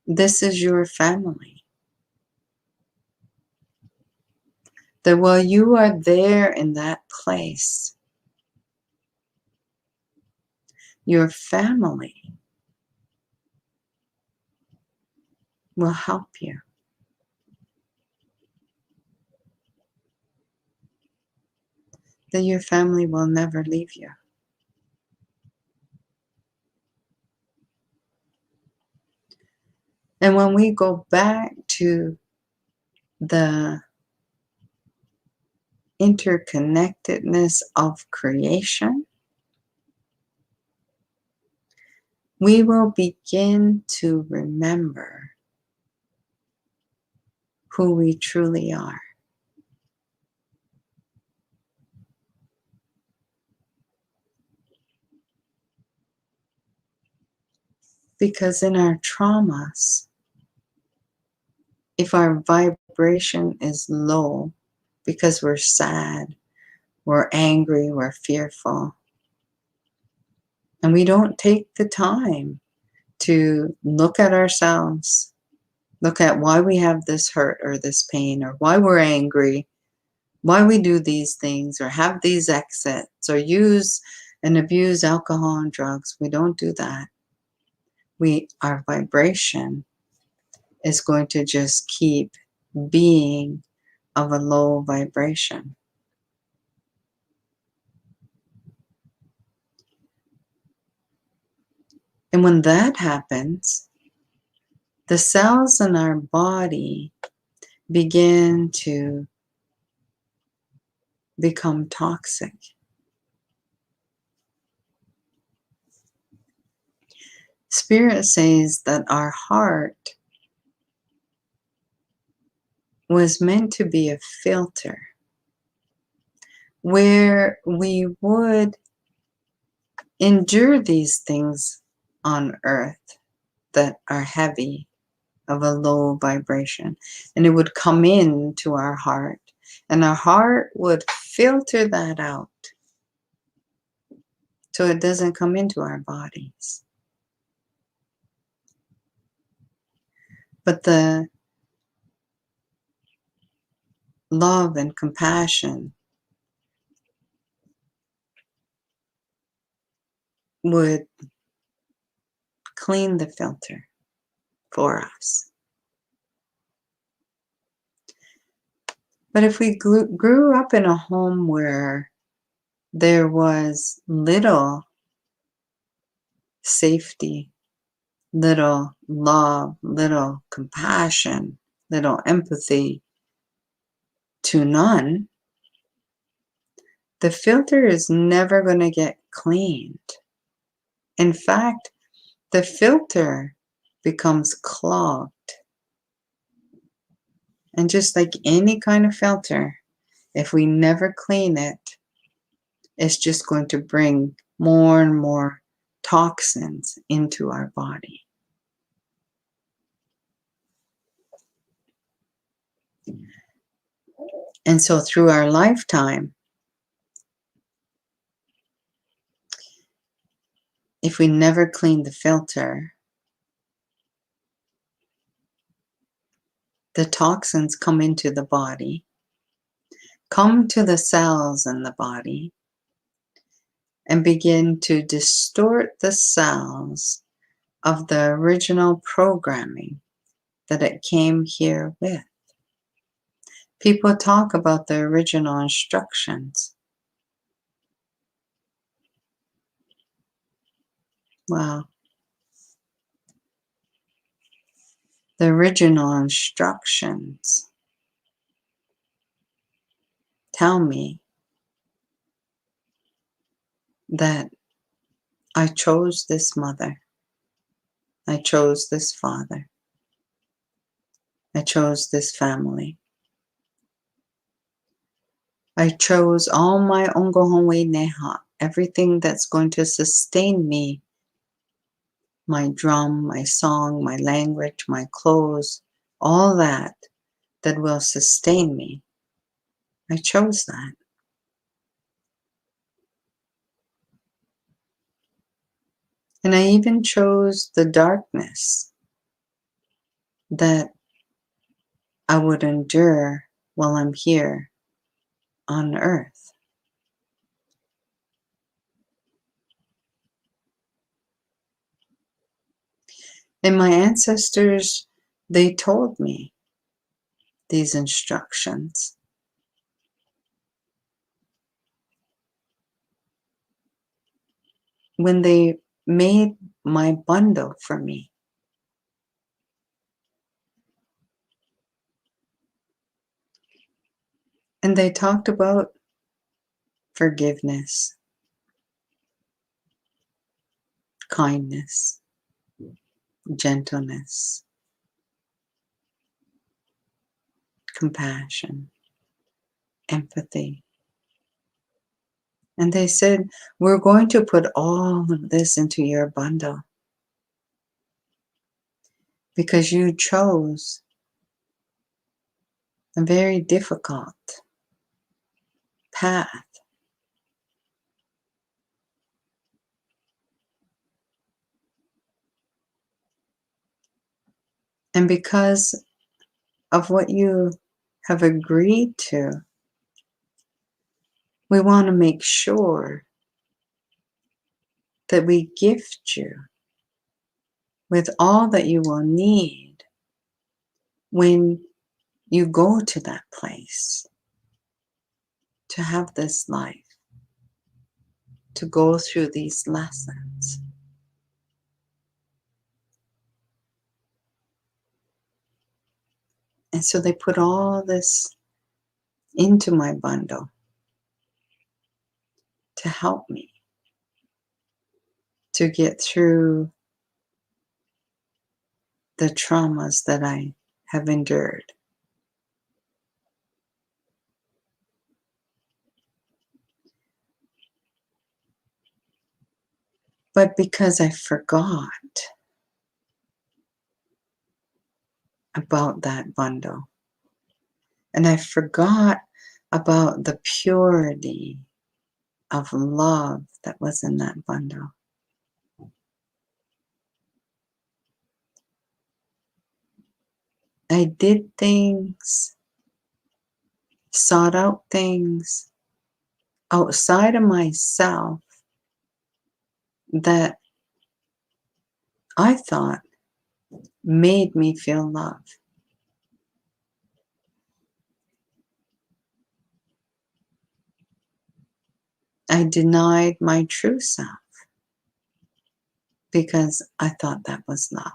this is your family. That while you are there in that place, your family will help you. That your family will never leave you. And when we go back to the interconnectedness of creation, we will begin to remember who we truly are. Because in our traumas, if our vibration is low, because we're sad, we're angry, we're fearful, and we don't take the time to look at ourselves, look at why we have this hurt or this pain, or why we're angry, why we do these things, or have these exits, or use and abuse alcohol and drugs. We don't do that. Our vibration is going to just keep being of a low vibration. And when that happens, the cells in our body begin to become toxic. Spirit says that our heart was meant to be a filter where we would endure these things on earth that are heavy, of a low vibration, and it would come into our heart, and our heart would filter that out so it doesn't come into our bodies. But the love and compassion would clean the filter for us. But if we grew up in a home where there was little safety, little love, little compassion, little empathy, to none, the filter is never going to get cleaned. In fact, the filter becomes clogged. And just like any kind of filter, if we never clean it, it's just going to bring more and more toxins into our body. And so through our lifetime, if we never clean the filter, the toxins come into the body, come to the cells in the body, and begin to distort the cells of the original programming that it came here with. People talk about the original instructions. Wow. The original instructions tell me that I chose this mother, I chose this father, I chose this family. I chose all my ongohonwe neha, everything that's going to sustain me, my drum, my song, my language, my clothes, all that will sustain me. I chose that. And I even chose the darkness that I would endure while I'm here on earth. And my ancestors, they told me these instructions. When they made my bundle for me. And they talked about forgiveness, kindness, gentleness, compassion, empathy. And they said, we're going to put all of this into your bundle because you chose a very difficult path. And because of what you have agreed to, we want to make sure that we gift you with all that you will need when you go to that place to have this life, to go through these lessons. And so they put all this into my bundle to help me to get through the traumas that I have endured. But because I forgot about that bundle, and I forgot about the purity of love that was in that bundle, I did things, sought out things outside of myself that I thought made me feel love. I denied my true self because I thought that was love.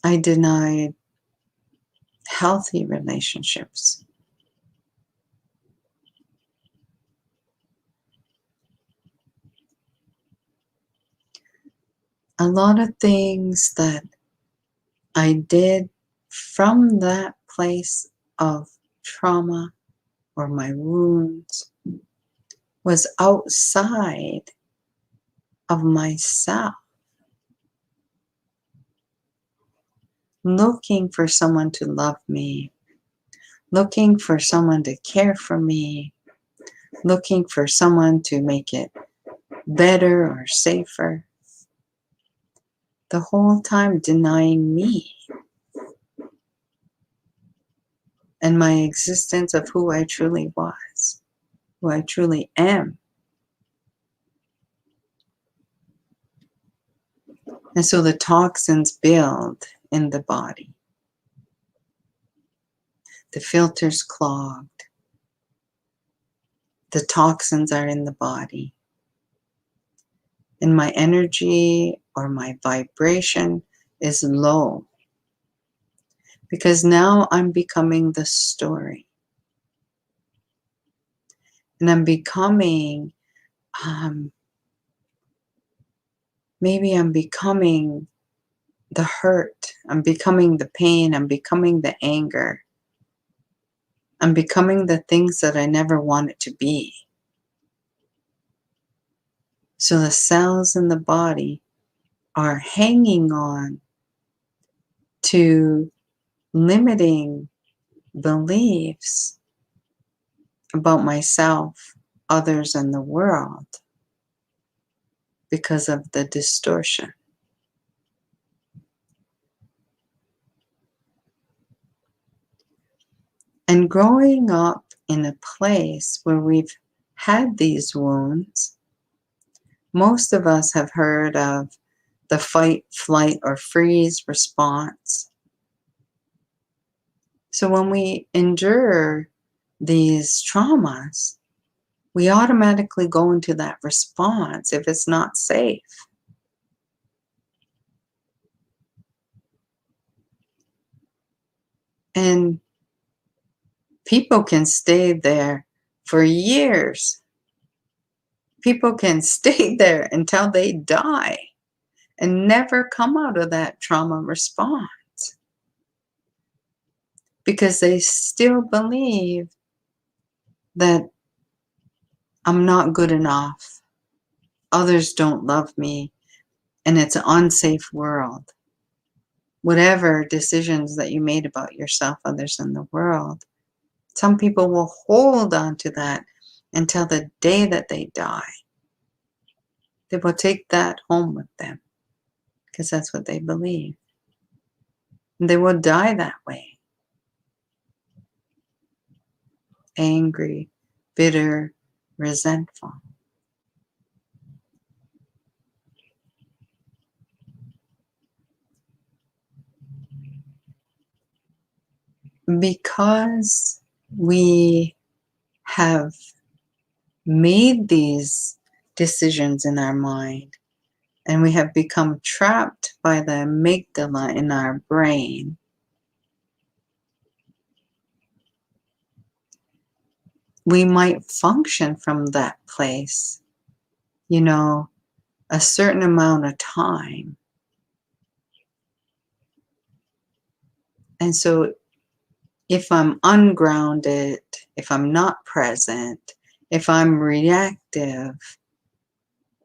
I denied healthy relationships. A lot of things that I did from that place of trauma or my wounds was outside of myself, looking for someone to love me, looking for someone to care for me, looking for someone to make it better or safer. The whole time denying me and my existence of who I truly was, who I truly am. And so the toxins build in the body. The filter's clogged. The toxins are in the body. and my energy or my vibration is low. Because now I'm becoming the story. And I'm becoming, maybe I'm becoming the hurt. I'm becoming the pain. I'm becoming the anger. I'm becoming the things that I never wanted to be. So the cells in the body are hanging on to limiting beliefs about myself, others, and the world because of the distortion. And growing up in a place where we've had these wounds, most of us have heard of the fight, flight, or freeze response. So when we endure these traumas, we automatically go into that response if it's not safe. And people can stay there for years. People can stay there until they die and never come out of that trauma response because they still believe that I'm not good enough, others don't love me, and it's an unsafe world. Whatever decisions that you made about yourself, others, and the world, some people will hold on to that until the day that they die. They will take that home with them because that's what they believe. And they will die that way. Angry, bitter, resentful. Because we have made these decisions in our mind and we have become trapped by the amygdala in our brain, we might function from that place, a certain amount of time. And so if I'm ungrounded, if I'm not present, if I'm reactive,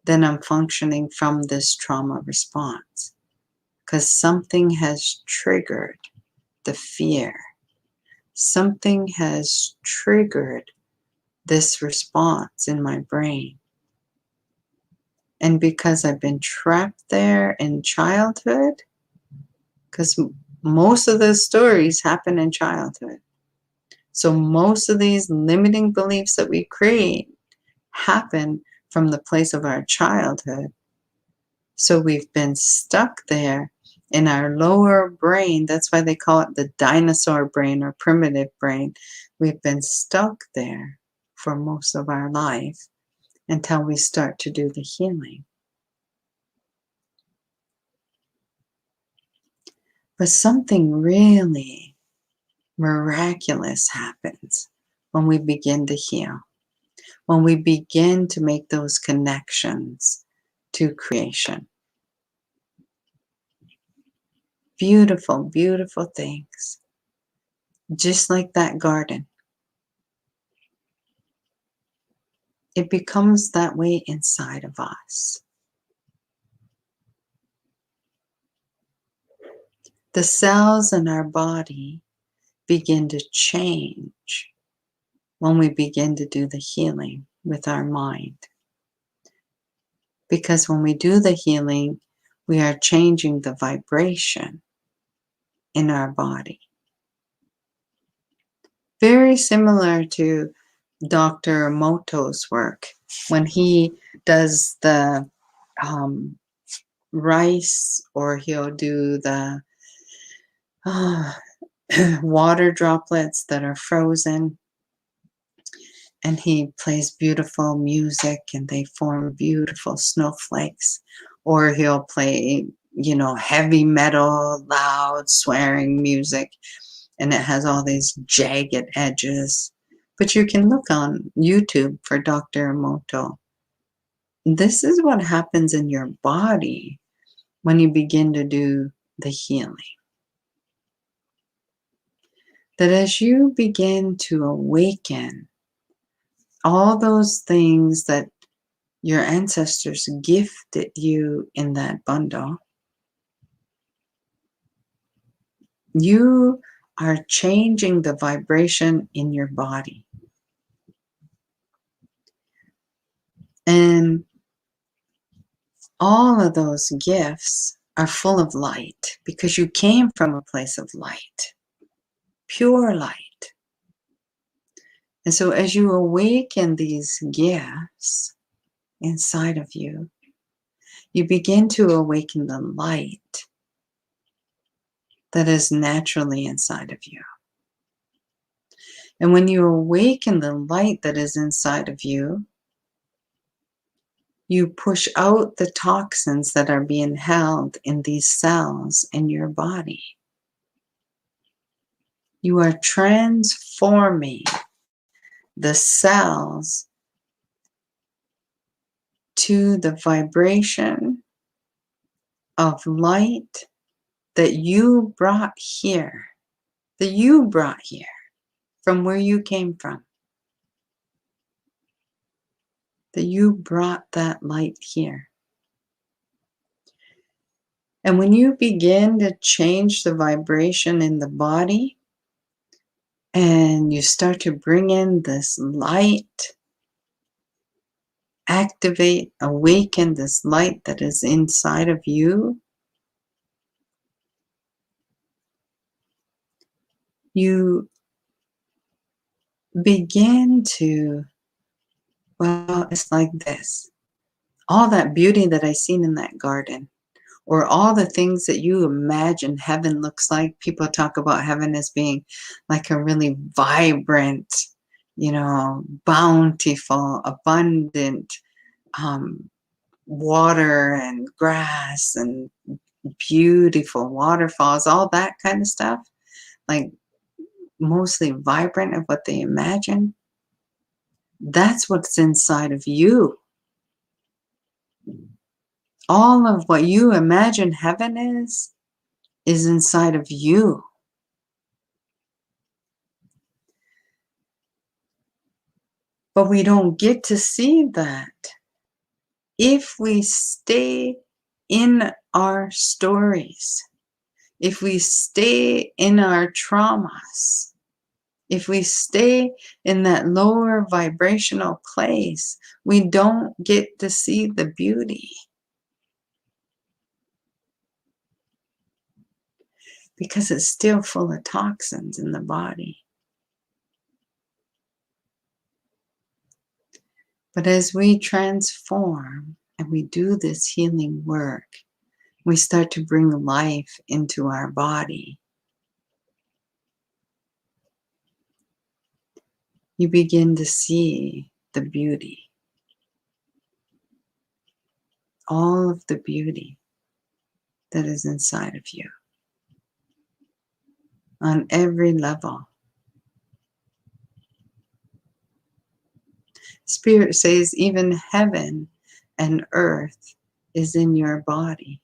then I'm functioning from this trauma response because something has triggered the fear. Something has triggered this response in my brain. And because I've been trapped there in childhood, because most of the stories happen in childhood. So most of these limiting beliefs that we create happen from the place of our childhood. So we've been stuck there in our lower brain. That's why they call it the dinosaur brain or primitive brain. We've been stuck there for most of our life until we start to do the healing. But something really miraculous happens when we begin to heal, when we begin to make those connections to creation. Beautiful, beautiful things. Just like that garden. It becomes that way inside of us. The cells in our body begin to change when we begin to do the healing with our mind. Because when we do the healing, we are changing the vibration in our body. Very similar to Dr. Emoto's work when he does the rice, or he'll do the water droplets that are frozen, and he plays beautiful music and they form beautiful snowflakes. Or he'll play, heavy metal, loud, swearing music, and it has all these jagged edges. But you can look on YouTube for Dr. Emoto. This is what happens in your body when you begin to do the healing. That as you begin to awaken all those things that your ancestors gifted you in that bundle, you are changing the vibration in your body. And all of those gifts are full of light because you came from a place of light, pure light. And so as you awaken these gifts inside of you, you begin to awaken the light that is naturally inside of you. And when you awaken the light that is inside of you, you push out the toxins that are being held in these cells in your body. You are transforming the cells to the vibration of light that you brought here, from where you came from, that you brought that light here. And when you begin to change the vibration in the body, and you start to bring in this light, activate, awaken this light that is inside of you, you begin to, well, it's like this. All that beauty that I seen in that garden, or all the things that you imagine heaven looks like. People talk about heaven as being like a really vibrant, bountiful, abundant water and grass and beautiful waterfalls, all that kind of stuff, like mostly vibrant of what they imagine. That's what's inside of you. All of what you imagine heaven is inside of you. But we don't get to see that if we stay in our stories, if we stay in our traumas, if we stay in that lower vibrational place, we don't get to see the beauty. Because it's still full of toxins in the body. But as we transform and we do this healing work, we start to bring life into our body. You begin to see the beauty. All of the beauty that is inside of you. On every level. Spirit says even heaven and earth is in your body.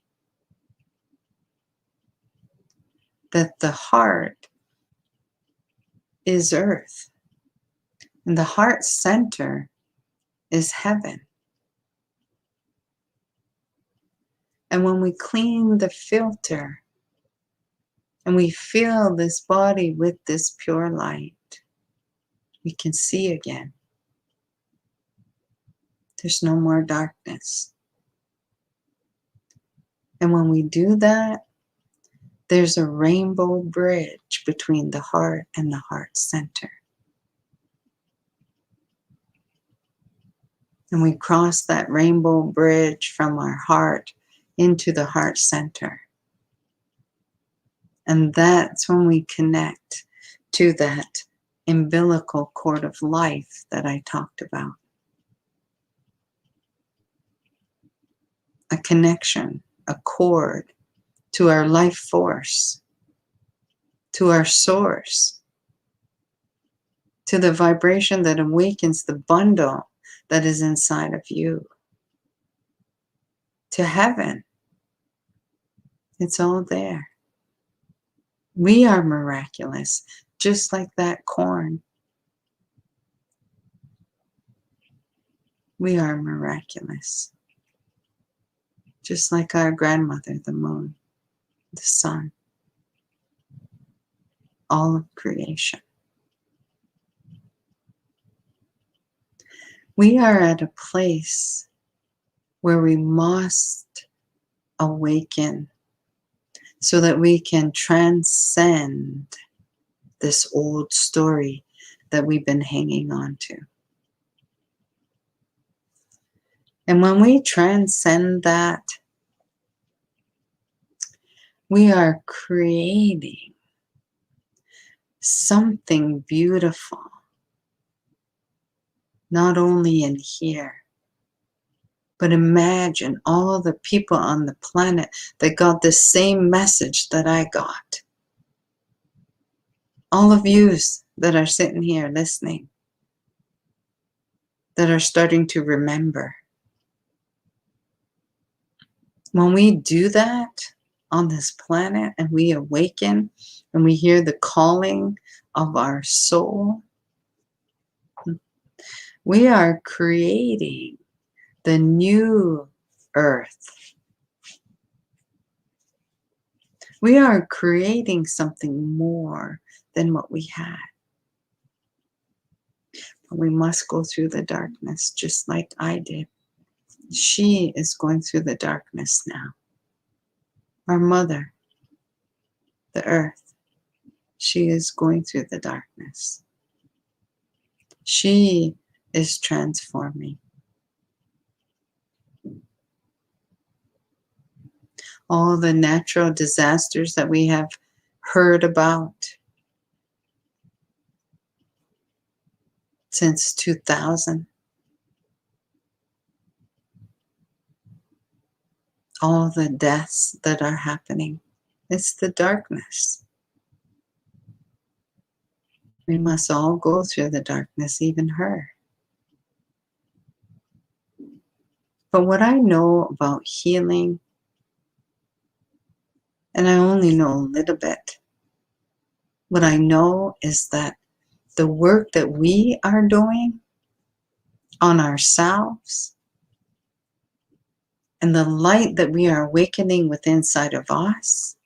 That the heart is earth. And the heart center is heaven. And when we clean the filter and we fill this body with this pure light, we can see again. There's no more darkness. And when we do that, there's a rainbow bridge between the heart and the heart center. And we cross that rainbow bridge from our heart into the heart center. And that's when we connect to that umbilical cord of life that I talked about. A connection, a cord to our life force, to our source, to the vibration that awakens the bundle that is inside of you, to heaven. It's all there. We are miraculous, just like that corn. We are miraculous, just like our grandmother, the moon, the sun, all of creation. We are at a place where we must awaken so that we can transcend this old story that we've been hanging on to. And when we transcend that, we are creating something beautiful, not only in here, but imagine all the people on the planet that got the same message that I got. All of you that are sitting here listening, that are starting to remember. When we do that on this planet and we awaken and we hear the calling of our soul, we are creating the new earth. We are creating something more than what we had. But we must go through the darkness just like I did. She is going through the darkness now. Our mother, the earth, she is going through the darkness. She is transforming. All the natural disasters that we have heard about since 2000. All the deaths that are happening. It's the darkness. We must all go through the darkness, even her. But what I know about healing, and I only know a little bit, what I know is that the work that we are doing on ourselves and the light that we are awakening within inside of us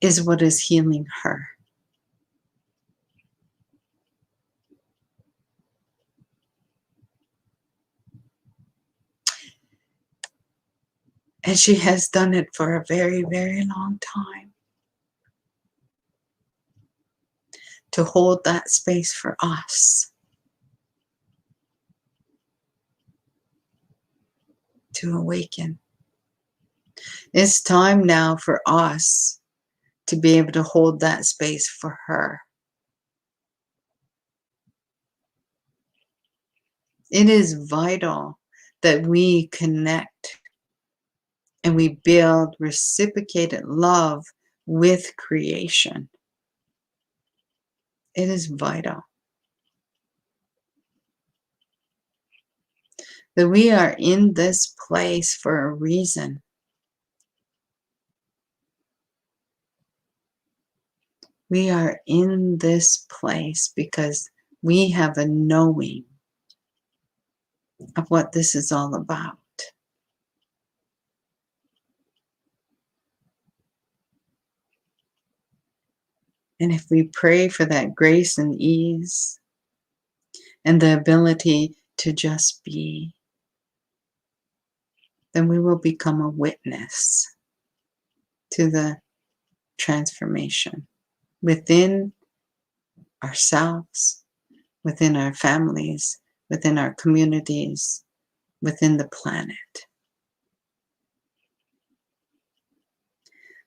is what is healing her. And she has done it for a very, very long time. To hold that space for us. To awaken. It's time now for us to be able to hold that space for her. It is vital that we connect and we build reciprocated love with creation. It is vital that we are in this place for a reason. We are in this place because we have a knowing of what this is all about. And if we pray for that grace and ease and the ability to just be, then we will become a witness to the transformation within ourselves, within our families, within our communities, within the planet.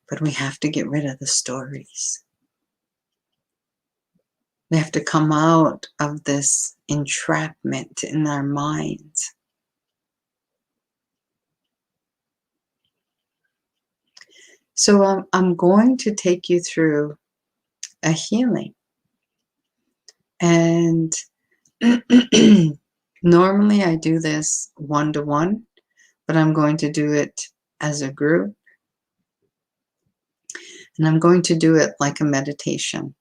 But we have to get rid of the stories. We have to come out of this entrapment in our minds. So I'm going to take you through a healing. And normally I do this one-to-one, but I'm going to do it as a group. And I'm going to do it like a meditation.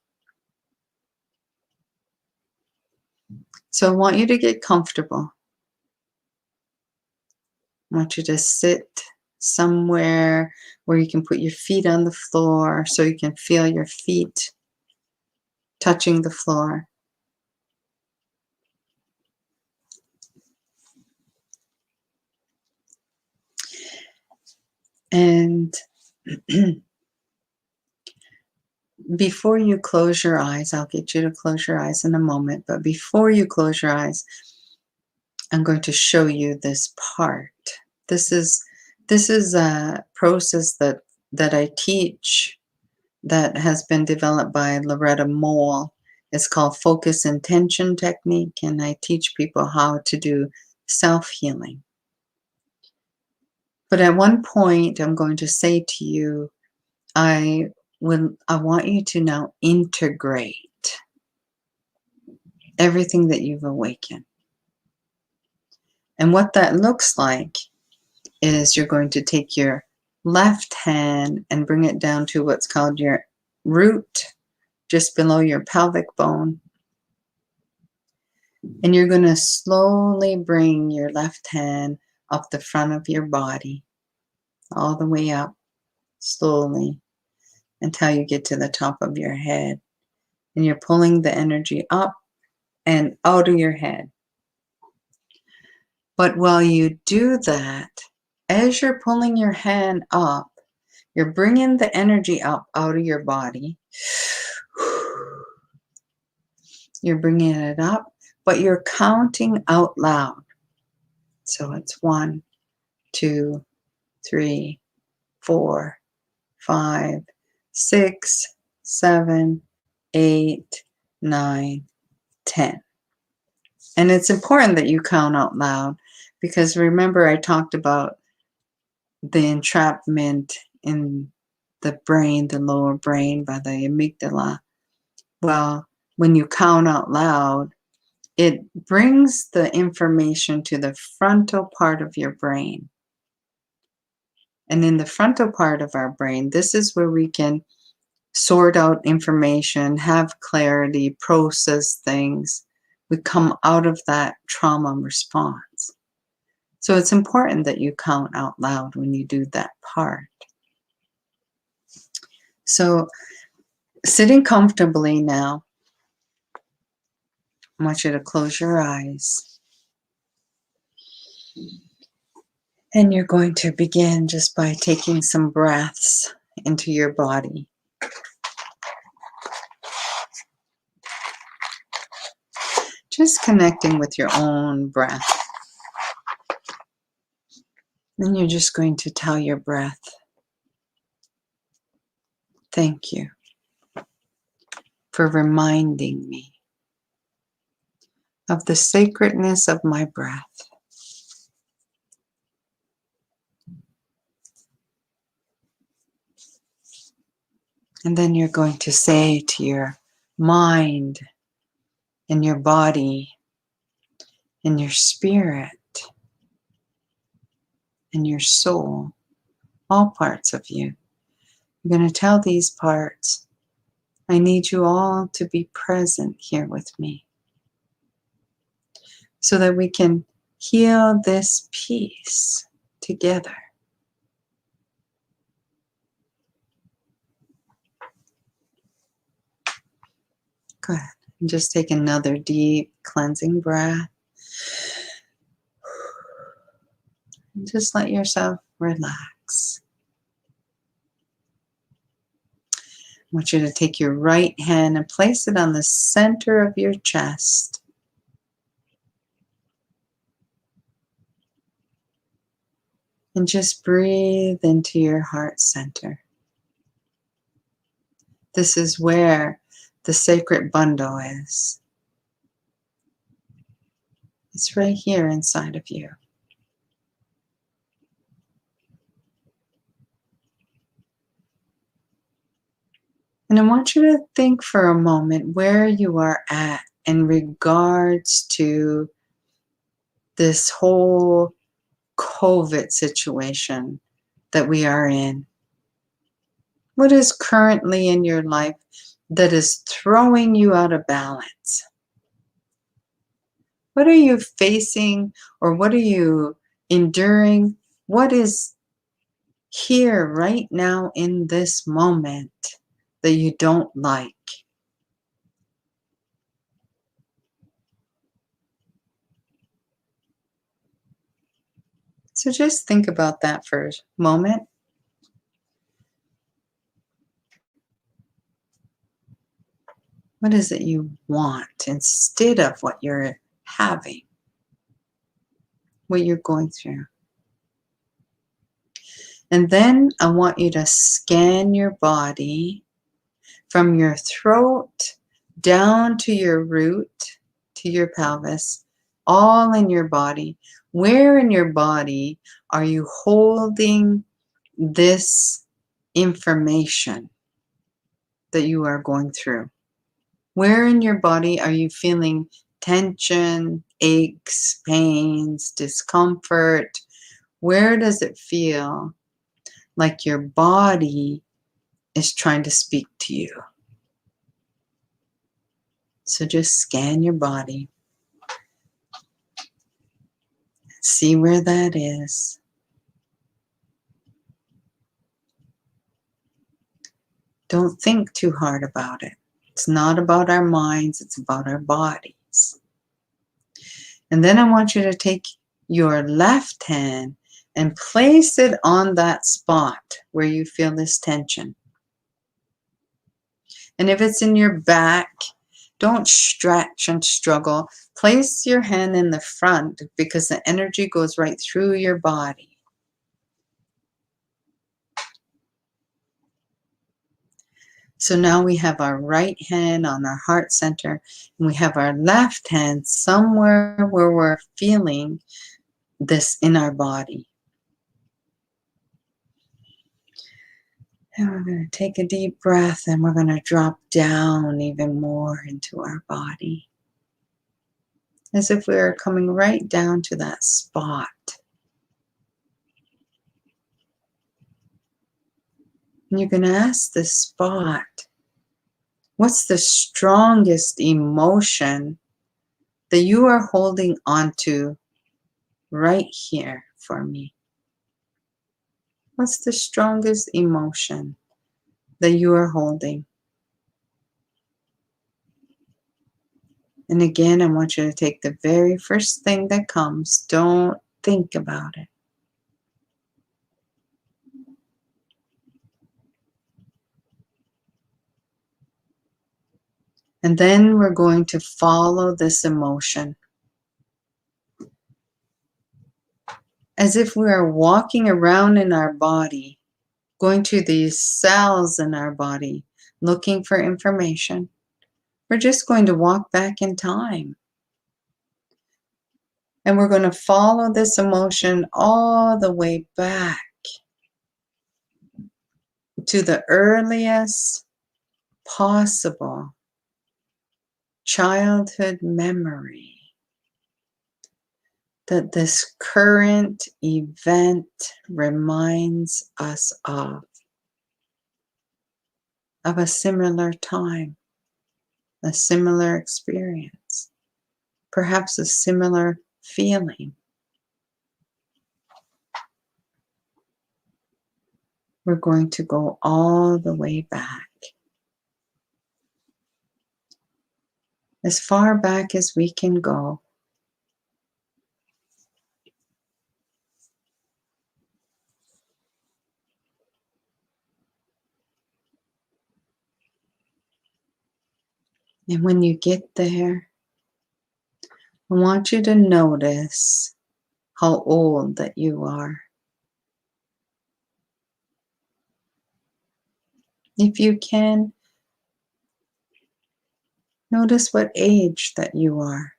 So I want you to get comfortable. I want you to sit somewhere where you can put your feet on the floor so you can feel your feet touching the floor. And before you close your eyes, I'll get you to close your eyes in a moment, but before you close your eyes, I'm going to show you this part. This is a process that I teach that has been developed by Loretta Mole. It's called Focus Intention Technique, and I teach people how to do self-healing. But at one point, I'm going to say to you, I want you to now integrate everything that you've awakened. And what that looks like is you're going to take your left hand and bring it down to what's called your root, just below your pelvic bone. And you're going to slowly bring your left hand up the front of your body, all the way up, slowly, until you get to the top of your head. And you're pulling the energy up and out of your head. But while you do that, as you're pulling your hand up, you're bringing the energy up out of your body. You're bringing it up, but you're counting out loud. So it's 1, 2, 3, 4, 5, 6, 7, 8, 9, 10. And it's important that you count out loud, because remember I talked about the entrapment in the brain, the lower brain, by the amygdala. Well, when you count out loud, it brings the information to the frontal part of your brain. And in the frontal part of our brain, this is where we can sort out information, have clarity, process things. We come out of that trauma response. So it's important that you count out loud when you do that part. So sitting comfortably now, I want you to close your eyes. And you're going to begin just by taking some breaths into your body. Just connecting with your own breath. Then you're just going to tell your breath, thank you for reminding me of the sacredness of my breath. And then you're going to say to your mind and your body and your spirit and your soul, all parts of you. You're going to tell these parts, I need you all to be present here with me so that we can heal this peace together. Go ahead and just take another deep cleansing breath. And just let yourself relax. I want you to take your right hand and place it on the center of your chest. And just breathe into your heart center. This is where the sacred bundle is. It's right here inside of you. And I want you to think for a moment where you are at in regards to this whole COVID situation that we are in. What is currently in your life that is throwing you out of balance? What are you facing, or what are you enduring? What is here right now in this moment that you don't like? So just think about that for a moment. What is it you want instead of what you're having, what you're going through? And then I want you to scan your body from your throat down to your root, to your pelvis, all in your body. Where in your body are you holding this information that you are going through? Where in your body are you feeling tension, aches, pains, discomfort? Where does it feel like your body is trying to speak to you? So just scan your body. See where that is. Don't think too hard about it. It's not about our minds, it's about our bodies. And then I want you to take your left hand and place it on that spot where you feel this tension. And if it's in your back, don't stretch and struggle. Place your hand in the front because the energy goes right through your body. So now we have our right hand on our heart center, and we have our left hand somewhere where we're feeling this in our body. And we're going to take a deep breath, and we're going to drop down even more into our body, as if we were coming right down to that spot. And you're going to ask this spot, what's the strongest emotion that you are holding onto right here for me? What's the strongest emotion that you are holding? And again, I want you to take the very first thing that comes. Don't think about it. And then we're going to follow this emotion as if we are walking around in our body, going to these cells in our body, looking for information. We're just going to walk back in time. And we're going to follow this emotion all the way back to the earliest possible childhood memory that this current event reminds us of a similar time, a similar experience, perhaps a similar feeling. We're going to go all the way back, as far back as we can go. And when you get there, I want you to notice how old that you are. If you can, Notice what age that you are.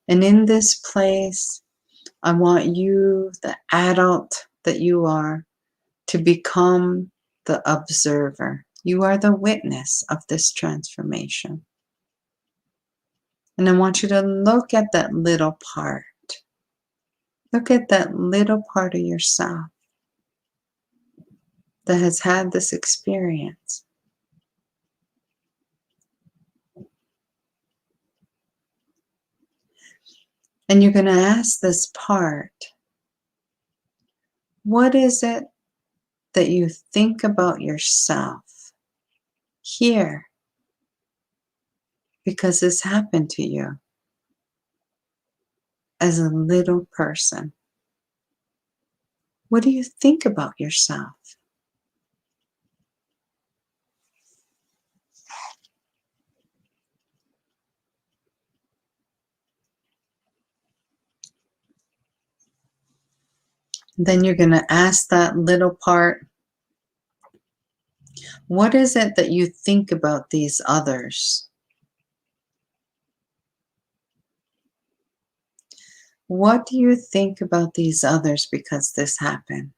And in this place, I want you, the adult that you are, to become the observer. You are the witness of this transformation. And I want you to look at that little part. Look at that little part of yourself that has had this experience. And you're going to ask this part, what is it that you think about yourself here because this happened to you as a little person? What do you think about yourself? Then you're going to ask that little part, what is it that you think about these others? What do you think about these others because this happened?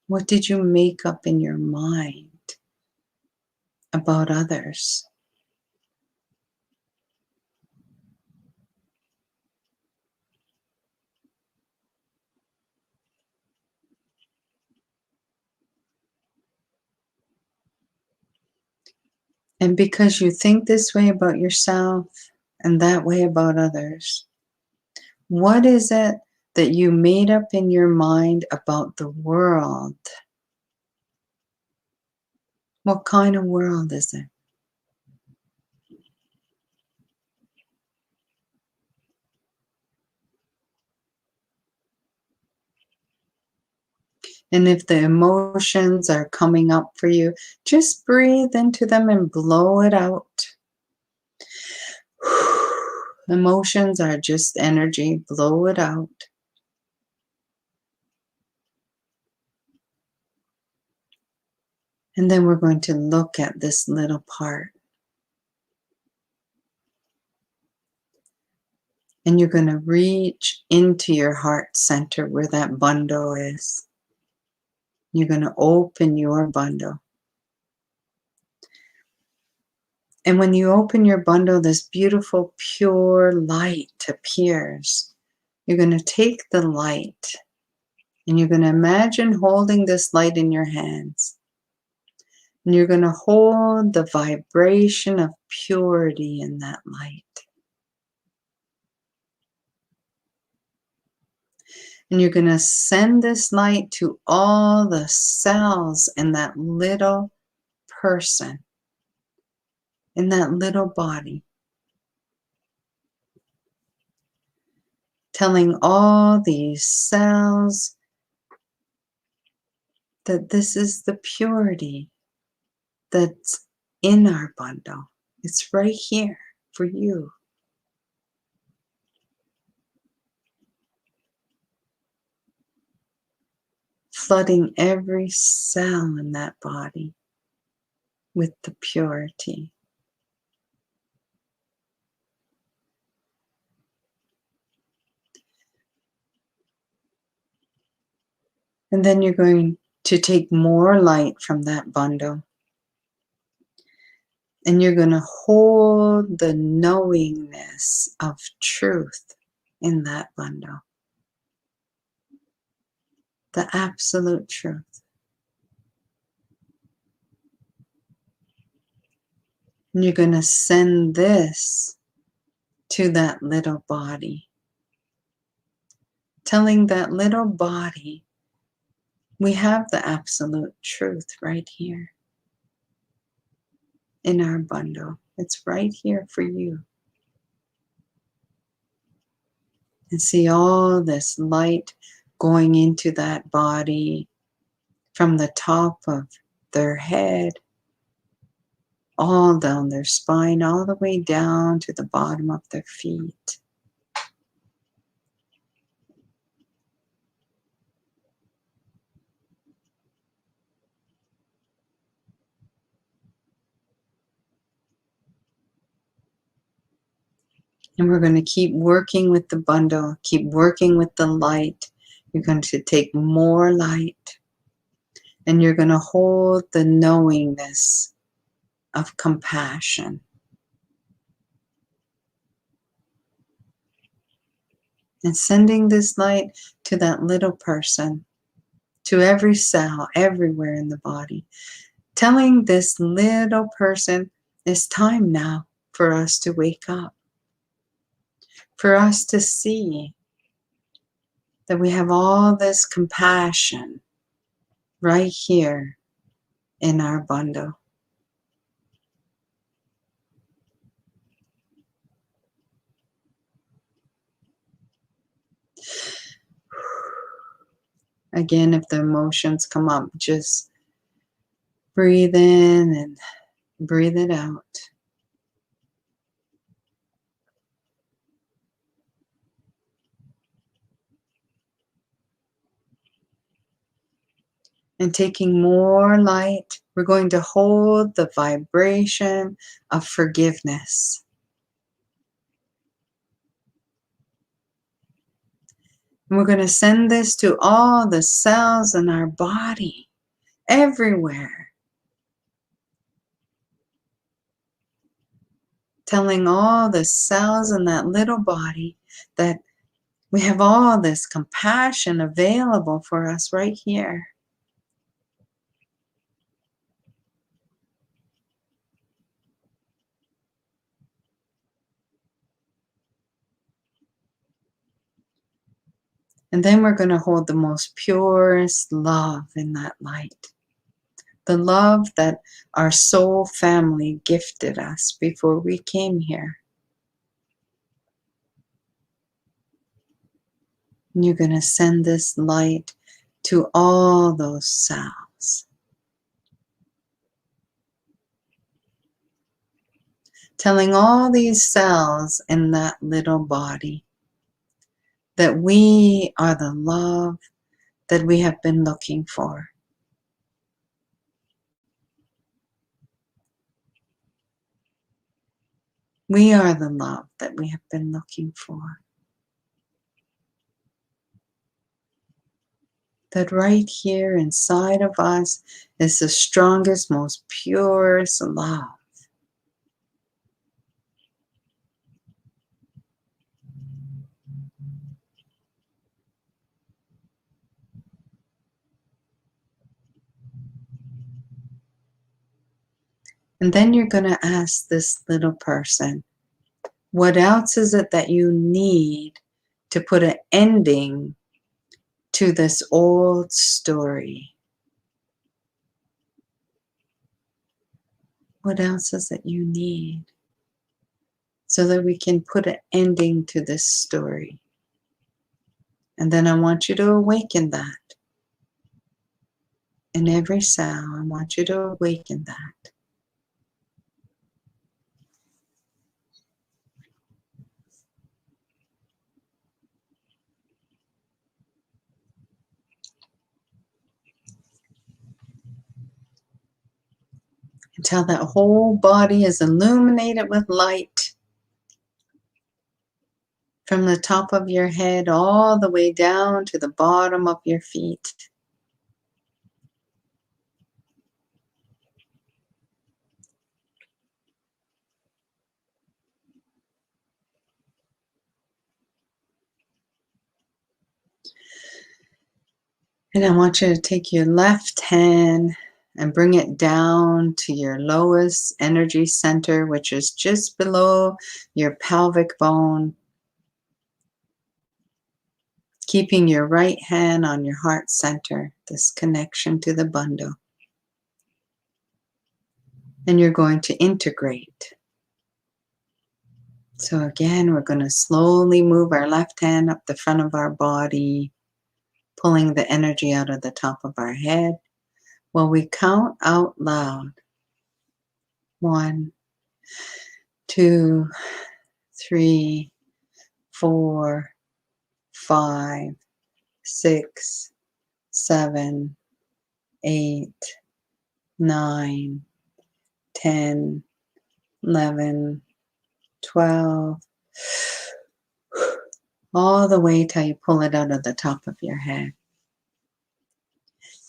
What did you make up in your mind about others? And because you think this way about yourself and that way about others, what is it that you made up in your mind about the world? What kind of world is it? And if the emotions are coming up for you, just breathe into them and blow it out. Emotions are just energy. Blow it out. And then we're going to look at this little part. And you're going to reach into your heart center where that bundle is. You're going to open your bundle. And when you open your bundle, this beautiful, pure light appears. You're going to take the light and you're going to imagine holding this light in your hands. And you're going to hold the vibration of purity in that light. And you're going to send this light to all the cells in that little person, in that little body. Telling all these cells that this is the purity that's in our bundle. It's right here for you. Flooding every cell in that body with the purity. And then you're going to take more light from that bundle. And you're going to hold the knowingness of truth in that bundle. The absolute truth. And you're going to send this to that little body. Telling that little body, we have the absolute truth right here in our bundle. It's right here for you. And see all this light going into that body from the top of their head, all down their spine, all the way down to the bottom of their feet. And we're going to keep working with the bundle, keep working with the light. You're going to take more light, and you're going to hold the knowingness of compassion. And sending this light to that little person, to every cell, everywhere in the body. Telling this little person, it's time now for us to wake up. For us to see that we have all this compassion right here in our bundle. Again, if the emotions come up, just breathe in and breathe it out. And taking more light, we're going to hold the vibration of forgiveness. And we're going to send this to all the cells in our body, everywhere. Telling all the cells in that little body that we have all this compassion available for us right here. And then we're going to hold the most purest love in that light. The love that our soul family gifted us before we came here. And you're going to send this light to all those cells. Telling all these cells in that little body that we are the love that we have been looking for. We are the love that we have been looking for. That right here inside of us is the strongest, most purest love. And then you're going to ask this little person, what else is it that you need to put an ending to this old story? What else is it you need so that we can put an ending to this story? And then I want you to awaken that. In every cell, I want you to awaken that. Until that whole body is illuminated with light from the top of your head all the way down to the bottom of your feet. And I want you to take your left hand and bring it down to your lowest energy center, which is just below your pelvic bone. Keeping your right hand on your heart center, this connection to the bundle. And you're going to integrate. So again, we're going to slowly move our left hand up the front of our body, pulling the energy out of the top of our head while we count out loud. 1, 2, 3, 4, 5, 6, 7, 8, 9, 10, 11, 12, all the way till you pull it out of the top of your head.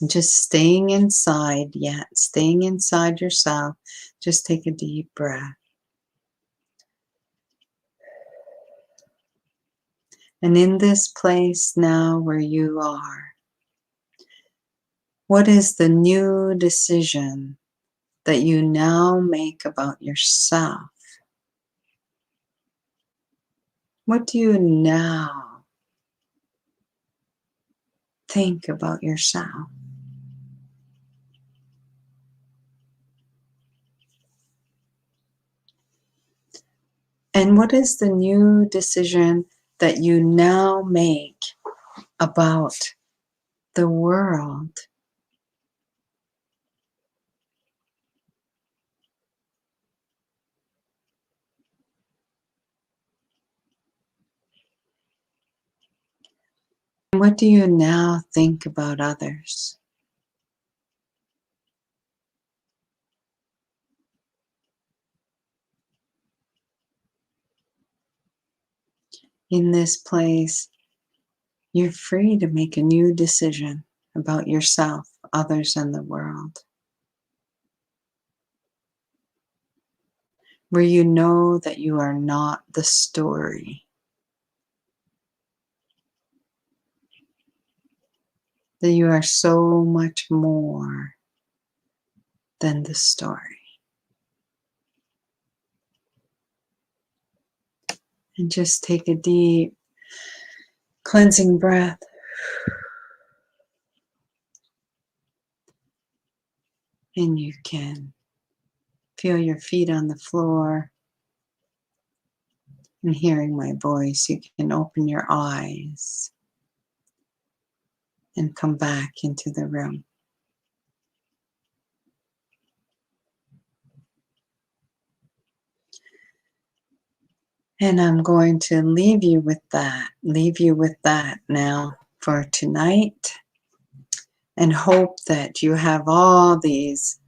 And just staying inside, staying inside yourself. Just take a deep breath. And in this place now where you are, what is the new decision that you now make about yourself? What do you now think about yourself? And what is the new decision that you now make about the world? And what do you now think about others? In this place, you're free to make a new decision about yourself, others, and the world. Where you know that you are not the story. That you are so much more than the story. And just take a deep cleansing breath. And you can feel your feet on the floor. And hearing my voice, you can open your eyes and come back into the room. And I'm going to leave you with that now for tonight. And hope that you have all these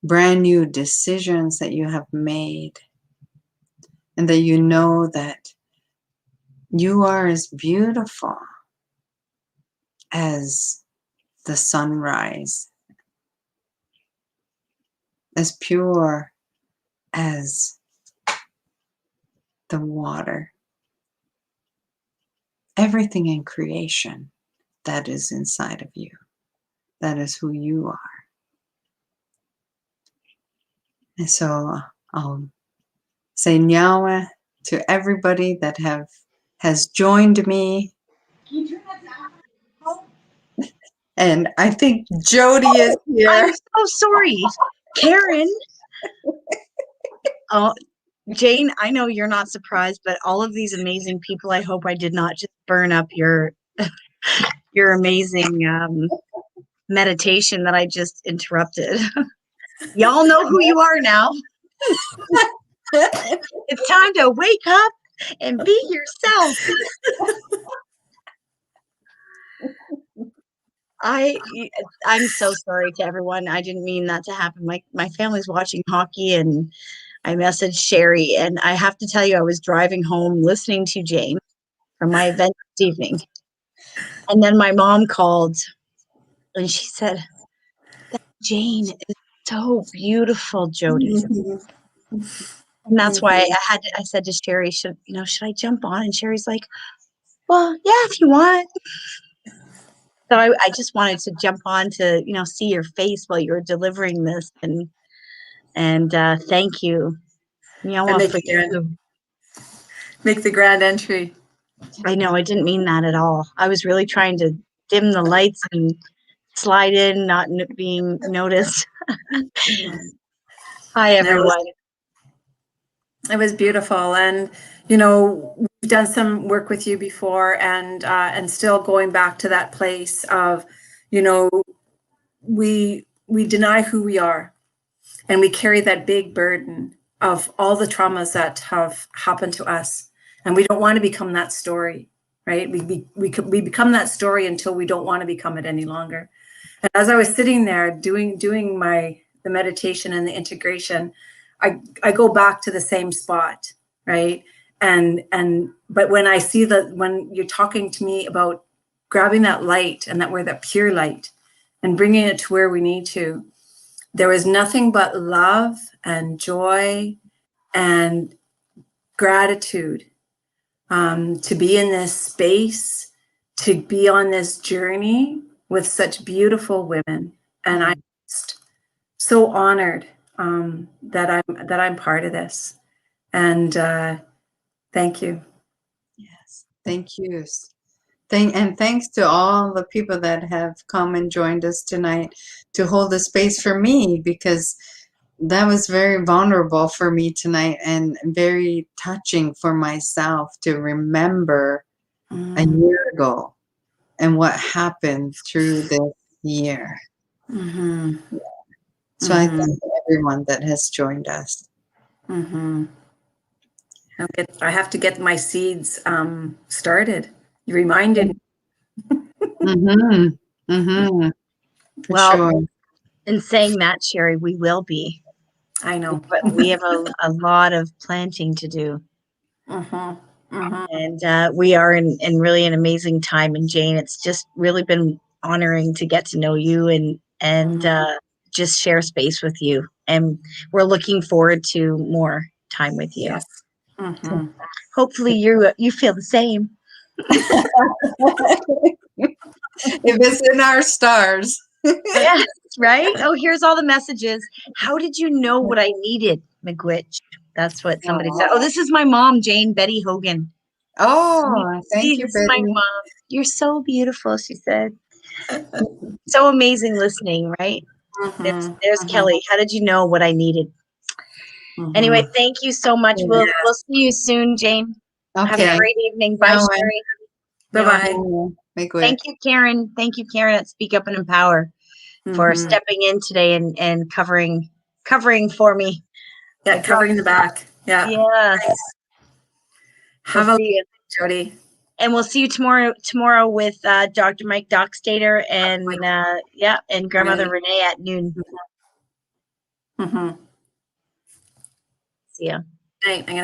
brand new decisions that you have made. And that you know that you are as beautiful as the sunrise, as pure as the water. Everything in creation that is inside of you. That is who you are. And so I'll say nyawa to everybody that has joined me. And I think Jody is here. I'm so sorry. Karen. Oh, Jane, I know you're not surprised, but all of these amazing people, I hope I did not just burn up your amazing meditation that I just interrupted. Y'all know who you are now. It's time to wake up and be yourself. I'm so sorry to everyone. I didn't mean that to happen. My family's watching hockey, and I messaged Sherry, and I have to tell you, I was driving home listening to Jane from my event this evening. And then my mom called, and she said, "That Jane is so beautiful, Jody." And that's why I said to Sherry, should I jump on? And Sherry's like, "Well, yeah, if you want." So I just wanted to jump on to, see your face while you were delivering this. And thank you. Make the grand entry. I know, I didn't mean that at all. I was really trying to dim the lights and slide in, not being noticed. Hi, everyone. It was beautiful. And, we've done some work with you before, and still going back to that place of, we deny who we are, and we carry that big burden of all the traumas that have happened to us. And we don't want to become that story, right? We become that story until we don't want to become it any longer. And as I was sitting there doing the meditation and the integration, I go back to the same spot, right? But when I see when you're talking to me about grabbing that light, and that we're that pure light and bringing it to where we need to, there was nothing but love and joy and gratitude to be in this space, to be on this journey with such beautiful women. And I'm just so honored that I'm part of this. And thank you. Yes, thank you. And thanks to all the people that have come and joined us tonight to hold the space for me, because that was very vulnerable for me tonight and very touching for myself to remember a year ago and what happened through this year. Mm-hmm. So I thank everyone that has joined us. Mm-hmm. I have to get my seeds started. You reminded me. For Well, sure. in saying that, Sherry, we will be. I know. But we have a lot of planting to do. And we are in really an amazing time. And Jane, it's just really been honoring to get to know you and just share space with you. And we're looking forward to more time with you. Yes. Hopefully you feel the same. If it's in our stars. Yes, right? Oh, here's all the messages. How did you know what I needed, McGwitch? That's what somebody said. Oh, this is my mom, Jane, Betty Hogan. Oh, thank you, This is my Betty. mom. You're so beautiful, she said. So amazing listening, right? There's Kelly. How did you know what I needed? Anyway, thank you so much. We'll see you soon, Jane. Have a great evening. Bye, Sherry. Bye-bye. Thank you, Karen. Thank you, Karen at Speak Up and Empower, for stepping in today and covering for me. Yeah, covering the back. Yeah. Yeah. Have a good Jody. And we'll see you tomorrow with Dr. Mike Dockstader and and Grandmother Renee at noon. See ya. Night. I'm gonna go